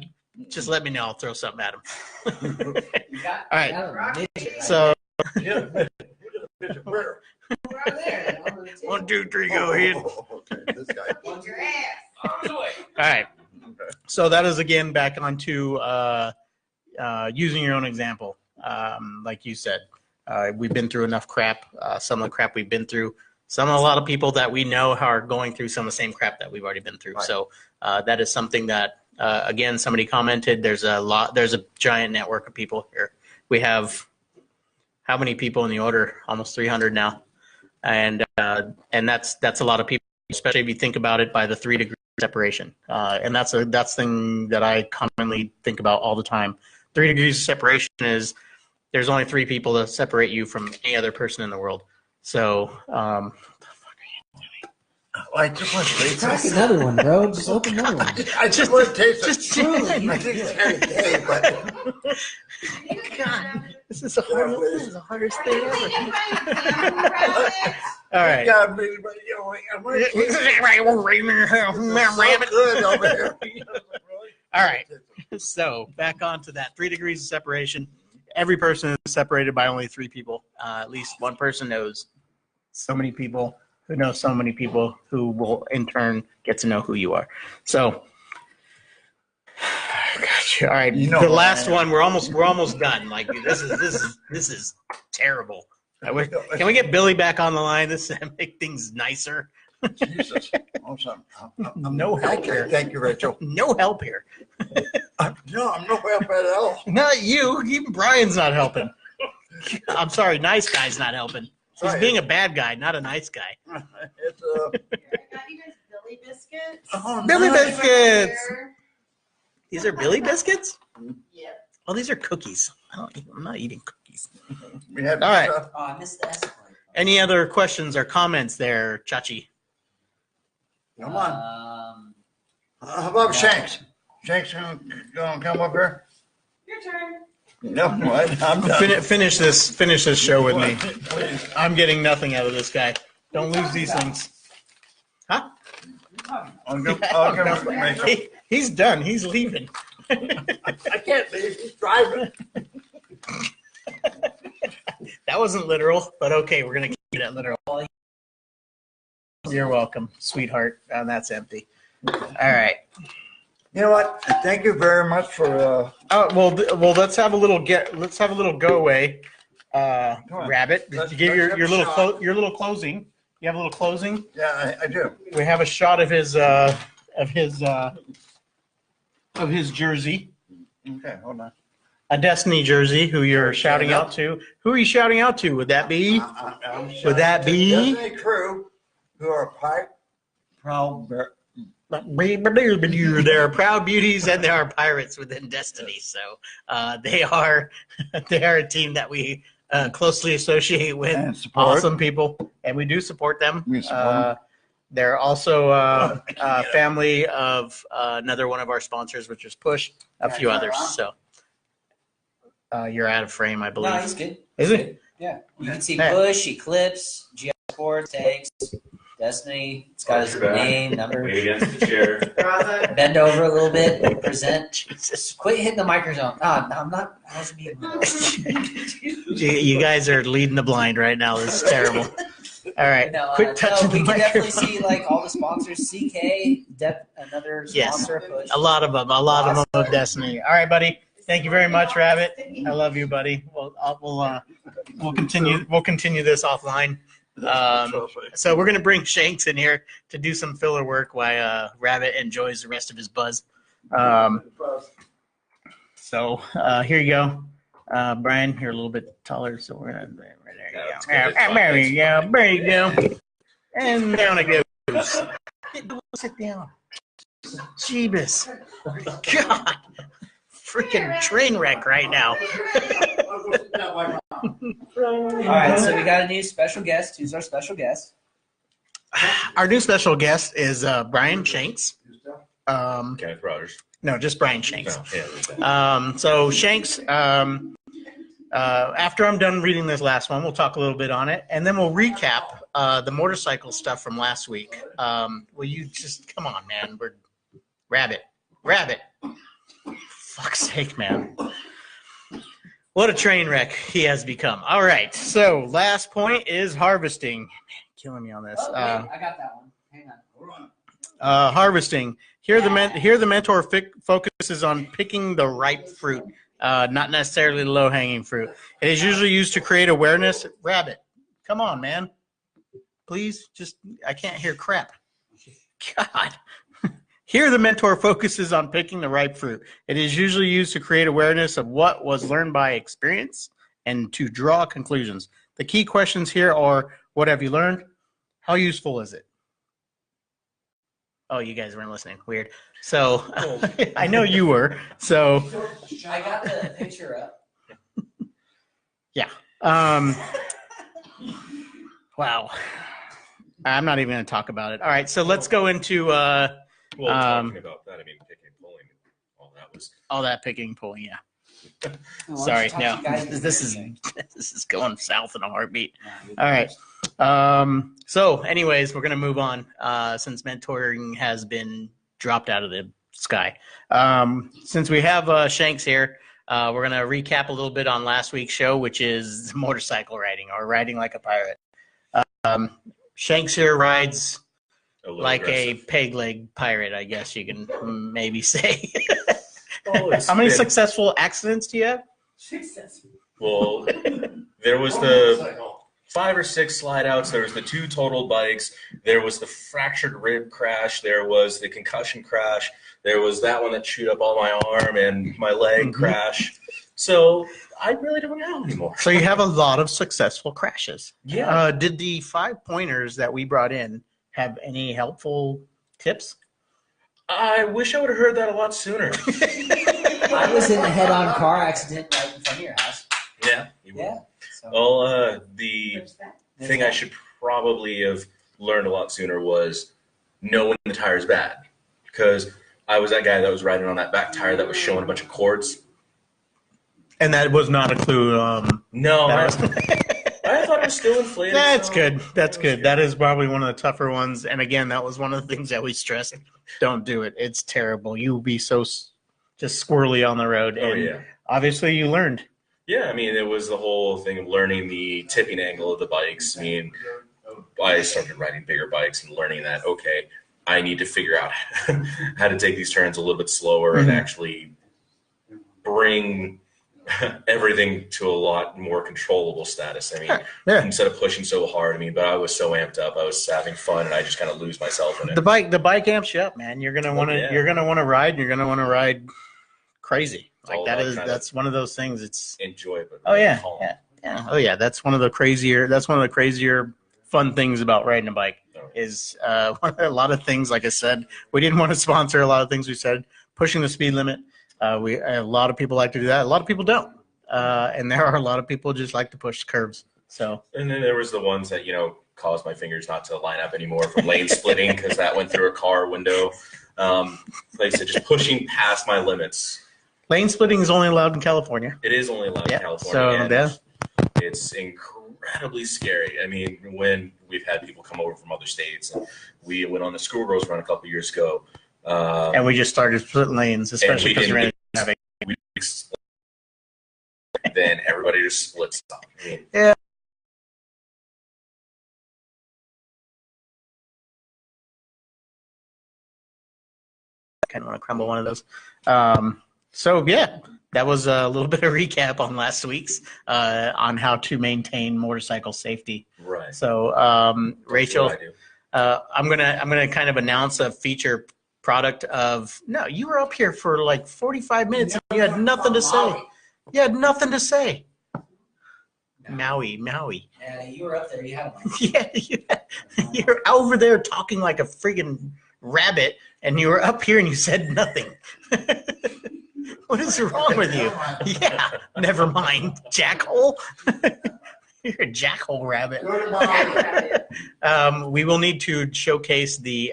just let me know. I'll throw something at him. All right. So, Yeah. Where? Right there. 1, 2, 3, go ahead. This guy. Get your ass. All right. So that is again back onto using your own example. Like you said, we've been through enough crap. Some of the crap we've been through. A lot of people that we know are going through some of the same crap that we've already been through. Right. So that is something that again somebody commented. There's a giant network of people here. We have how many people in the order? Almost 300 now, and that's a lot of people, especially if you think about it by the 3-degree separation. And that's thing that I commonly think about all the time. 3 degrees of separation is there's only 3 people that separate you from any other person in the world. So, I just want to taste Crack this. another one, bro. Just open another one. I just want to taste it. just I think it's kind of gay, but God, this is the hardest thing ever. All All right. yeah, but, you know, I'm gonna taste it. So good over here. All right. So back onto that 3 degrees of separation. Every person is separated by only 3 people. At least one person knows so many people who know so many people who will in turn get to know who you are. So, gotcha. All right. You know the what last I am. one. We're almost done. Like this is terrible. Can we get Billy back on the line? This make things nicer. Jesus. Awesome. No help here. Thank you, Rachel. No help here. No, I'm no help at all. Not you. Even Brian's not helping. I'm sorry. Nice guy's not helping. He's Right. being a bad guy, not a nice guy. It's I got you guys Billy biscuits. Billy nice. biscuits. Here. These are Billy biscuits? Yep. Oh, these are cookies. I'm not eating cookies. We have All right. Oh, I missed the S part. Any other questions or comments there, Chachi? Come on. Um, How about Shanks? Shanks gonna come up here? Your turn. No, what? I'm done. Finish this show with me. Please. I'm getting nothing out of this guy. Don't lose these things. Huh? I'll go Rachel. He's done. He's leaving. I can't leave. He's driving. That wasn't literal, but okay, we're gonna it literal. You're welcome, sweetheart. And that's empty. All right. You know what? Thank you very much for. Oh well. Let's have a little go away. Come on. Rabbit, did Let's- you give let's have your a little shot. your little closing? You have a little closing. Yeah, I do. We have a shot of his jersey, Okay, hold on. a Destiny jersey. Who you're shouting out to? Who are you shouting out to? Would that be? Would that be? Destiny crew who are proud. There are proud beauties and there are pirates within Destiny. So they are a team that we closely associate with. And support. Awesome people, and we do support them. We support them. They're also a family of another one of our sponsors, which is Push, a few others. So you're out of frame, I believe. No, he's good. Is He's he? good. Yeah. You can see Yeah. Push, Eclipse, GI Sports, Takes, Destiny. It's got his name, number. Lean against the chair. Bend over a little bit. Present. Jesus. Quit hitting the microphone. No, I'm not. I wasn't being You guys are leading the blind right now. This is terrible. All right, No, quit touching we the can definitely microphone. see like all the sponsors. CK, another Yes. sponsor of Push. A lot of them of Destiny. All right, buddy. Thank you very much, Rabbit. I love you, buddy. We'll continue this offline. So we're gonna bring Shanks in here to do some filler work while Rabbit enjoys the rest of his buzz. So here you go, Brian. You're a little bit taller, so we're gonna there you go. There you go. And down it goes. Sit down. Jeebus. God. Freaking train wreck right now. All right, so we got a new special guest. Who's our special guest? Our new special guest is Brian Shanks. Kenneth Rogers. No, just Brian Shanks. Oh, yeah. So Shanks, after I'm done reading this last one, we'll talk a little bit on it, and then we'll recap the motorcycle stuff from last week. Will you just come on, man? Rabbit. Fuck's sake, man. What a train wreck he has become. All right, so last point is harvesting. Man, killing me on this. Oh, wait, I got that one. Hang on. Harvesting. Here the mentor focuses on picking the ripe fruit, not necessarily the low-hanging fruit. It is usually used to create awareness. Rabbit, come on, man. Please, I can't hear crap. God. Here the mentor focuses on picking the ripe fruit. It is usually used to create awareness of what was learned by experience and to draw conclusions. The key questions here are, what have you learned? How useful is it? Oh, you guys weren't listening. Weird. So I know you were. So I got the picture up. yeah. Wow. I'm not even going to talk about it. All right. So let's go into Well, talking about that, I mean, picking and pulling, all that was. all that picking and pulling. Yeah. Why don't Sorry. you talk No, to you guys this is anything? this is going south in a heartbeat. Yeah, All right. So anyways, we're going to move on since mentoring has been dropped out of the sky. Since we have Shanks here, we're going to recap a little bit on last week's show, which is motorcycle riding or riding like a pirate. Shanks here rides A little like a aggressive. peg leg pirate, I guess you can maybe say. Oh, it's How many been- successful accidents do you have? Well, there was the 5 or 6 slide outs. There was the 2 total bikes. There was the fractured rib crash. There was the concussion crash. There was that one that chewed up all my arm and my leg crash. So I really don't know anymore. So you have a lot of successful crashes. Yeah. Did the 5 pointers that we brought in have any helpful tips? I wish I would have heard that a lot sooner. I was in a head-on car accident right in front of your house. Yeah. You Yeah. will. So, Well, the thing I should probably have learned a lot sooner was know when the tire's bad. Because I was that guy that was riding on that back tire that was showing a bunch of cords. And that was not a clue. No, That I was- thought it was still inflated. That's so- good. That's good. That is probably one of the tougher ones. And again, that was one of the things that we stressed. Don't do it. It's terrible. You'll be so just squirrely on the road. Oh, And yeah. obviously you learned. Yeah, I mean, it was the whole thing of learning the tipping angle of the bikes. I mean, I started riding bigger bikes and learning that, okay, I need to figure out how to take these turns a little bit slower and actually bring everything to a lot more controllable status. I mean, instead of pushing so hard, I mean, but I was so amped up, I was having fun, and I just kind of lose myself in it. The bike amps you up, man. You're gonna want to you're gonna want to ride. You're gonna want to ride crazy. Like that's one of those things. It's enjoy it. But oh really yeah, calm. yeah. Oh yeah, that's one of the crazier fun things about riding a bike. Is a lot of things. Like I said, we didn't want to sponsor a lot of things. We said pushing the speed limit. A lot of people like to do that. A lot of people don't. And there are a lot of people just like to push curves. So. And then there was the ones that, caused my fingers not to line up anymore from lane splitting because that went through a car window. Like I said, just pushing past my limits. Lane splitting is only allowed in California. It is only allowed in California. So, it's incredibly scary. I mean, when we've had people come over from other states, and we went on the schoolgirls run a couple of years ago. And we just started splitting lanes, especially because we're having. Then everybody just splits up. I mean, yeah. I kind of want to crumble one of those. So yeah, that was a little bit of recap on last week's on how to maintain motorcycle safety. Right. So Rachel, I'm gonna kind of announce a feature product of. No, you were up here for like 45 minutes. And you had nothing to say. You had nothing to say. Maui. Yeah, you were up there. You had one. Yeah, you're over there talking like a friggin' rabbit, and you were up here and you said nothing. What is wrong with you? Yeah, never mind, jackhole. You're a jackhole rabbit. We will need to showcase the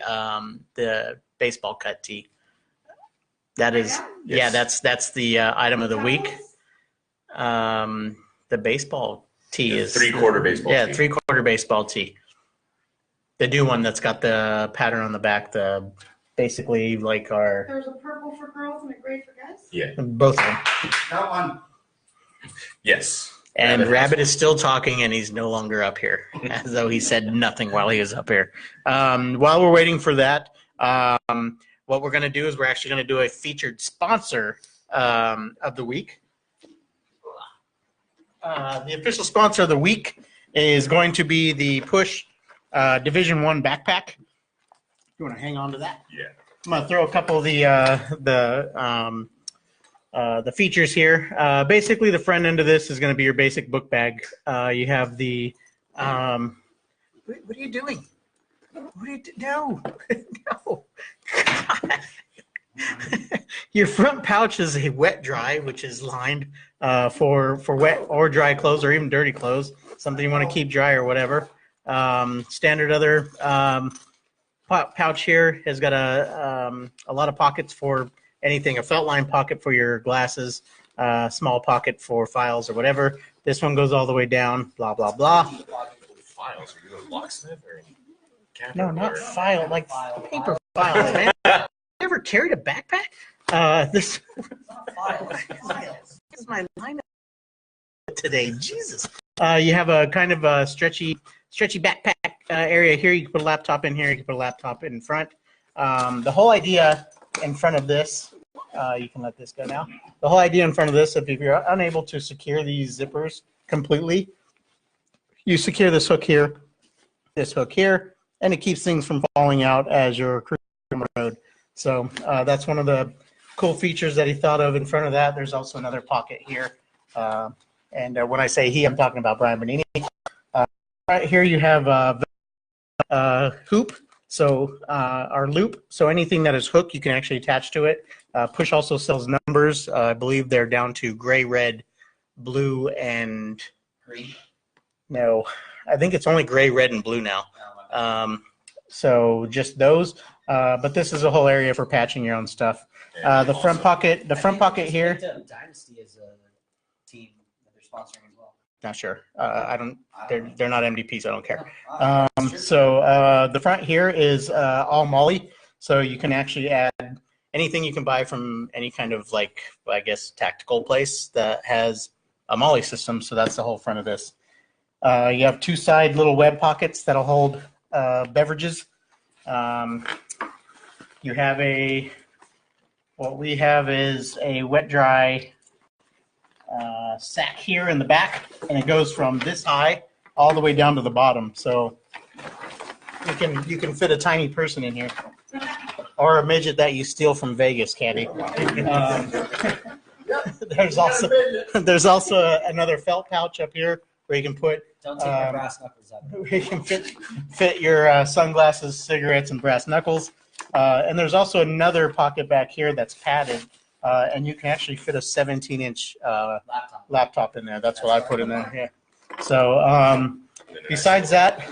baseball cut tee. That is, that's the item of the week. The baseball tee is 3/4 baseball. Yeah, tee. 3/4 baseball tee. The new one that's got the pattern on the back. The basically like our. There's a purple for girls and a gray for guys. Yeah. Both of them. That one. Yes. And Rabbit is still talking, and he's no longer up here, as though he said nothing while he was up here. While we're waiting for that, what we're going to do is we're actually going to do a featured sponsor of the week. The official sponsor of the week is going to be the Push Division 1 backpack. You want to hang on to that? Yeah. I'm going to throw a couple of the features here. Basically, the front end of this is going to be your basic book bag. You have the what are you doing? What are you no. No. God. Your front pouch is a wet dry, which is lined for wet or dry clothes or even dirty clothes, something you want to keep dry or whatever. Standard other pouch here has got a lot of pockets for anything, a felt line pocket for your glasses, small pocket for files or whatever. This one goes all the way down, blah, blah, blah. Files? Are you a locksmith or No, not file, like paper files, man. You ever carried a backpack? This is my lineup today. Jesus. You have a kind of a stretchy backpack area here. You can put a laptop in here. You can put a laptop in front. The whole idea in front of this, you can let this go now. The whole idea in front of this, if you're unable to secure these zippers completely, you secure this hook here, and it keeps things from falling out as you're cruising on the road. So that's one of the cool features that he thought of in front of that. There's also another pocket here. And when I say he, I'm talking about Brian Bernini. Right here you have hoop, so our loop. So anything that is hooked, you can actually attach to it. Push also sells numbers. I believe they're down to gray, red, blue, and Green. No, I think it's only gray, red, and blue now. So just those. But this is a whole area for patching your own stuff. The front pocket here. Dynasty is a team that they're sponsoring as well. Not sure. I don't. They're not MDP, so I don't care. That's So the front here is all MOLLE, so you can actually add anything you can buy from any kind of, like, I guess, tactical place that has a MOLLE system, so that's the whole front of this. You have two side little web pockets that'll hold beverages. You have what we have is a wet dry sack here in the back, and it goes from this high all the way down to the bottom. So you can fit a tiny person in here, or a midget that you steal from Vegas, Caddy. There's also another felt pouch up here where you can put. Don't take my brass knuckles out. Where you can fit your sunglasses, cigarettes, and brass knuckles. And there's also another pocket back here that's padded, and you can actually fit a 17-inch laptop in there. That's what I put in there. Yeah. So besides that,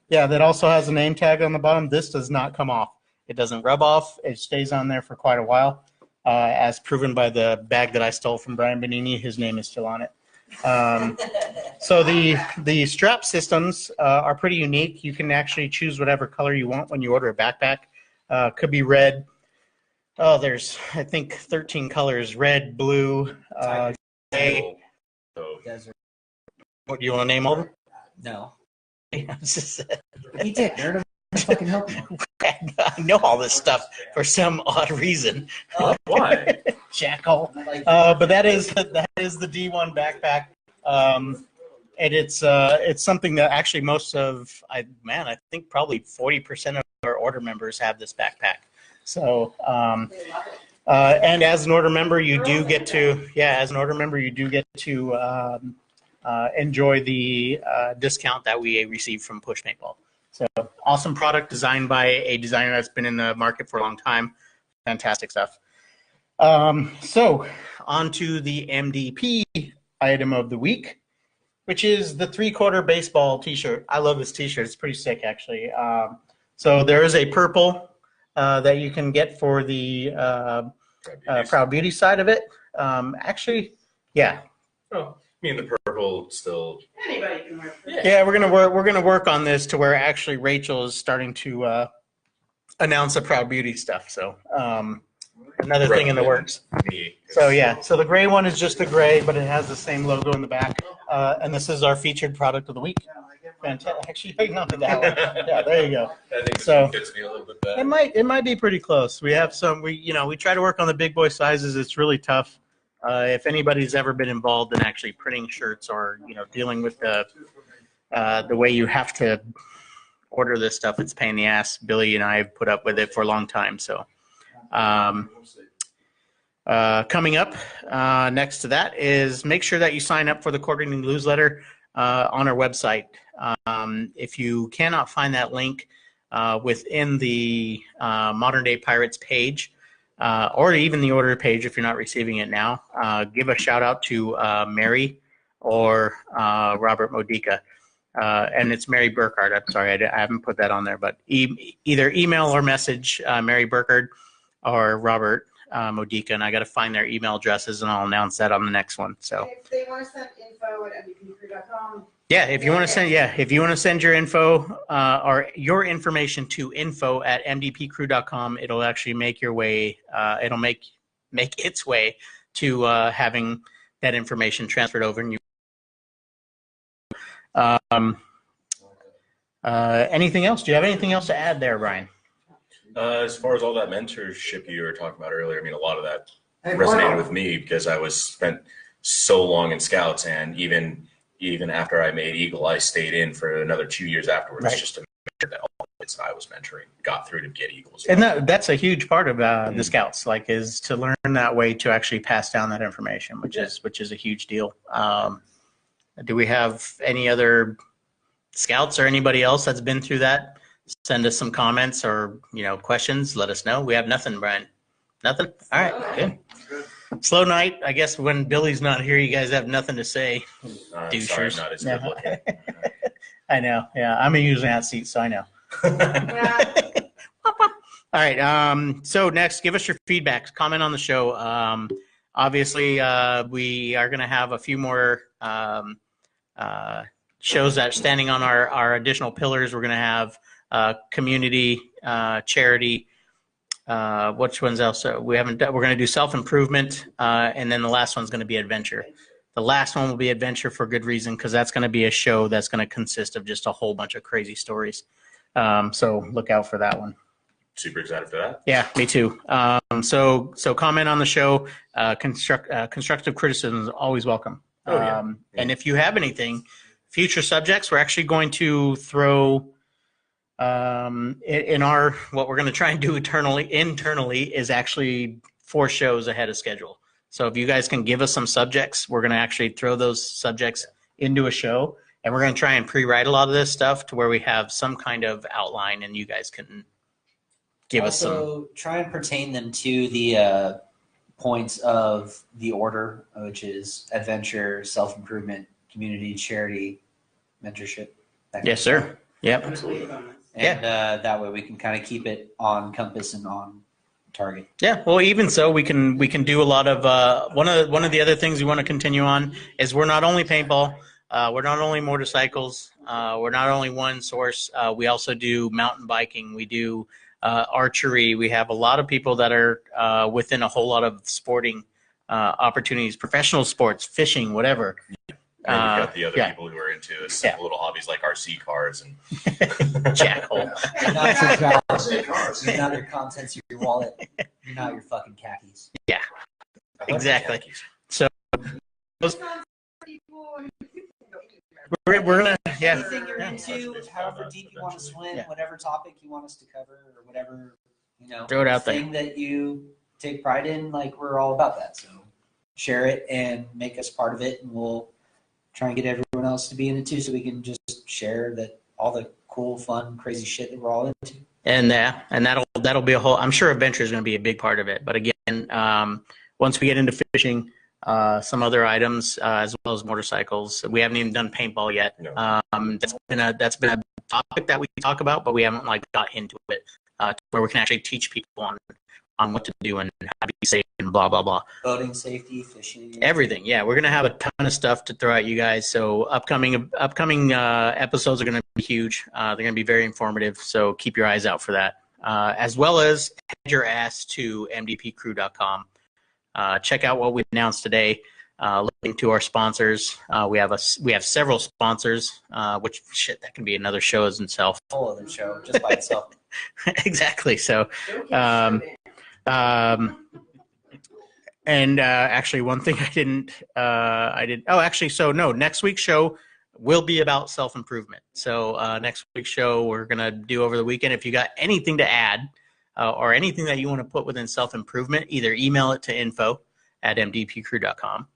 that also has a name tag on the bottom. This does not come off. It doesn't rub off. It stays on there for quite a while, as proven by the bag that I stole from Brian Benini. His name is still on it. So the strap systems are pretty unique. You can actually choose whatever color you want when you order a backpack. Could be red. Oh, there's I think 13 colors: red, blue, gray. Desert. What do you want to name all of them? No. He did. Nerd of fucking help me. I know all this stuff for some odd reason. Why? Jackal. But that is the D1 backpack, and it's something that actually most of I think probably 40% of our order members have this backpack. So and as an order member, you do get to enjoy the discount that we receive from Push Paintball. So awesome product designed by a designer that's been in the market for a long time. Fantastic stuff. So on to the MDP item of the week, which is the 3/4 baseball t-shirt. I love this t-shirt. It's pretty sick, actually. So there is a purple that you can get for the Proud Beauty side of it. Actually, yeah. Oh, I mean the purple still. Anybody can wear it. Yeah, we're gonna work on this to where actually Rachel is starting to announce the Proud Beauty stuff. So another thing in the works. So yeah, so the gray one is just the gray, but it has the same logo in the back. And this is our featured product of the week. Fantastic. Actually, not that one. Yeah, there you go. I think So- this fits me a little bit better. It might be pretty close. We have some. We try to work on the big boy sizes. It's really tough. If anybody's ever been involved in actually printing shirts or dealing with the way you have to order this stuff, it's a pain in the ass. Billy and I have put up with it for a long time. So coming up next to that is make sure that you sign up for the quarterly newsletter on our website. If you cannot find that link within the Modern Day Pirates page, or even the order page if you're not receiving it now, give a shout out to Mary or Robert Modica. And it's Mary Burkhardt. I'm sorry, I haven't put that on there, but either email or message Mary Burkhardt or Robert Modica, and I got to find their email addresses, and I'll announce that on the next one. So If they want to send info@mdpcrew.com. yeah, if you want to send your info or your information to info@mdpcrew.com, it'll actually make your way. It'll make its way to having that information transferred over. And anything else? Do you have anything else to add there, Brian? As far as all that mentorship you were talking about earlier, I mean, a lot of that resonated with me because I spent so long in Scouts, and even after I made Eagle, I stayed in for another 2 years afterwards, Right. just to make sure that all the kids I was mentoring got through to get Eagles. And that's a huge part of the Scouts, is to learn that way to actually pass down that information, which is a huge deal. Do we have any other Scouts or anybody else that's been through that? Send us some comments or questions. Let us know. We have nothing, Brian. Nothing. All right, good. Slow night. I guess when Billy's not here, you guys have nothing to say. I'm douchers. sorry, I'm not as good looking. I know. Yeah, I'm usually that seat, so I know. All right. So next, give us your feedback. Comment on the show. Obviously, we are going to have a few more shows that are standing on our additional pillars. We're going to have community, charity. Which ones else? We haven't done. We're going to do self-improvement, and then the last one's going to be adventure. The last one will be Adventure for good reason, because that's going to be a show that's going to consist of just a whole bunch of crazy stories. So look out for that one. Super excited for that. Yeah, me too. So comment on the show. Constructive criticism is always welcome. Oh, yeah. And if you have anything, future subjects, we're actually going to throw in our, what we're going to try and do internally is actually 4 shows ahead of schedule. So if you guys can give us some subjects, we're going to actually throw those subjects into a show, and we're going to try and pre-write a lot of this stuff to where we have some kind of outline, and you guys can give us some. Also, try and pertain them to the points of the order, which is adventure, self-improvement, community, charity, mentorship. that kind Yes, of sir. stuff. Yep. And that way we can kind of keep it on compass and on target. Yeah, well, even so, we can do a lot of one of the other things we want to continue on is we're not only paintball, we're not only motorcycles, we're not only one source. We also do mountain biking. We do archery. We have a lot of people that are within a whole lot of sporting opportunities, professional sports, fishing, whatever. And you've got the other yeah. people who are into simple little hobbies like RC cars and Jackhole. You're not your travel. You're not your contents, your wallet. You're not your fucking khakis. Yeah, exactly. So we're gonna Anything you're yeah. into, however deep you want to swim, Yeah. whatever topic you want us to cover, or whatever Throw it out there. thing that you take pride in, like we're all about that. So share it and make us part of it, and we'll try and get everyone else to be in it too, so we can just share that all the cool, fun, crazy shit that we're all into. And that'll be a whole. I'm sure adventure is going to be a big part of it. But again, once we get into fishing, some other items as well as motorcycles, we haven't even done paintball yet. No. That's been a topic that we talk about, but we haven't got into it where we can actually teach people on what to do and how to be safe and blah blah blah. Boating, safety, fishing, Everything. Yeah, we're gonna have a ton of stuff to throw at you guys. So upcoming episodes are gonna be huge. They're gonna be very informative. So keep your eyes out for that. As well as head your ass to mdpcrew.com. Check out what we announced today. Looking to our sponsors. We have several sponsors. Which shit, that can be another show as itself. whole other show just by itself. Exactly. So. And actually, one thing next week's show will be about self-improvement. So next week's show we're going to do over the weekend. If you got anything to add or anything that you want to put within self-improvement, either email it to info@mdpcrew.com.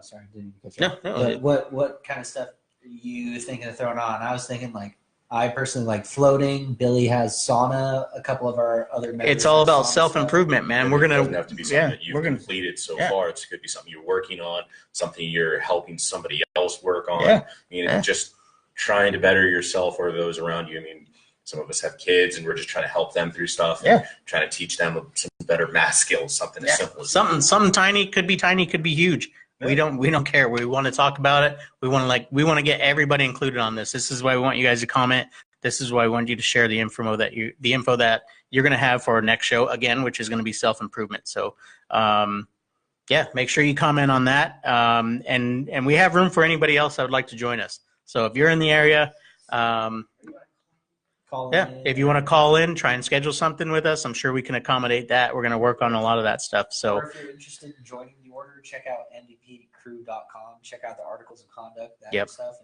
Sorry, didn't cut you off. No. What kind of stuff are you thinking of throwing on? I was thinking I personally like floating. Billy has sauna. A couple of our other members. It's all have about sauna self-improvement, man. it We're going doesn't to have to be something that you've we're gonna- completed so yeah. far. It could be something you're working on, something you're helping somebody else work on. Yeah. Just trying to better yourself or those around you. I mean, some of us have kids and we're just trying to help them through stuff. Yeah. Trying to teach them some better math skills, something as simple as something tiny, could be huge. We don't care. We want to talk about it. We want to get everybody included on this. This is why we want you guys to comment. This is why I want you to share the info that you're going to have for our next show again, which is going to be self-improvement. So, make sure you comment on that. And we have room for anybody else that would like to join us. So if you're in the area, if you want to call in, try and schedule something with us. I'm sure we can accommodate that. We're going to work on a lot of that stuff. So or if you're interested in joining the order, check out mdpcrew.com. Check out the articles of conduct, that Yep. stuff.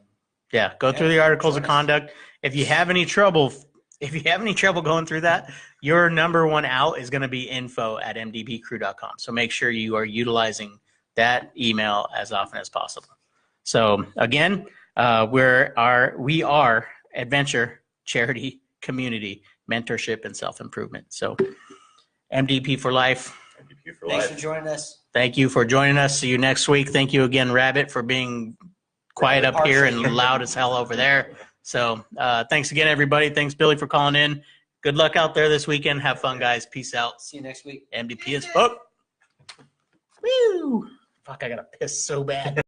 yeah, go through the articles of conduct. If you have any trouble going through that, your number one out is going to be info@mdpcrew.com. So make sure you are utilizing that email as often as possible. So again, we are adventure, charity, community, mentorship, and self-improvement. So MDP for life. MVP for Thanks life. for joining us. Thank you for joining us. See you next week. Thank you again, Rabbit, for being quiet up here and loud as hell over there. So thanks again, everybody. Thanks, Billy, for calling in. Good luck out there this weekend. Have fun, guys. Peace out. See you next week. MDP is fuck. Woo! Fuck, I gotta piss so bad.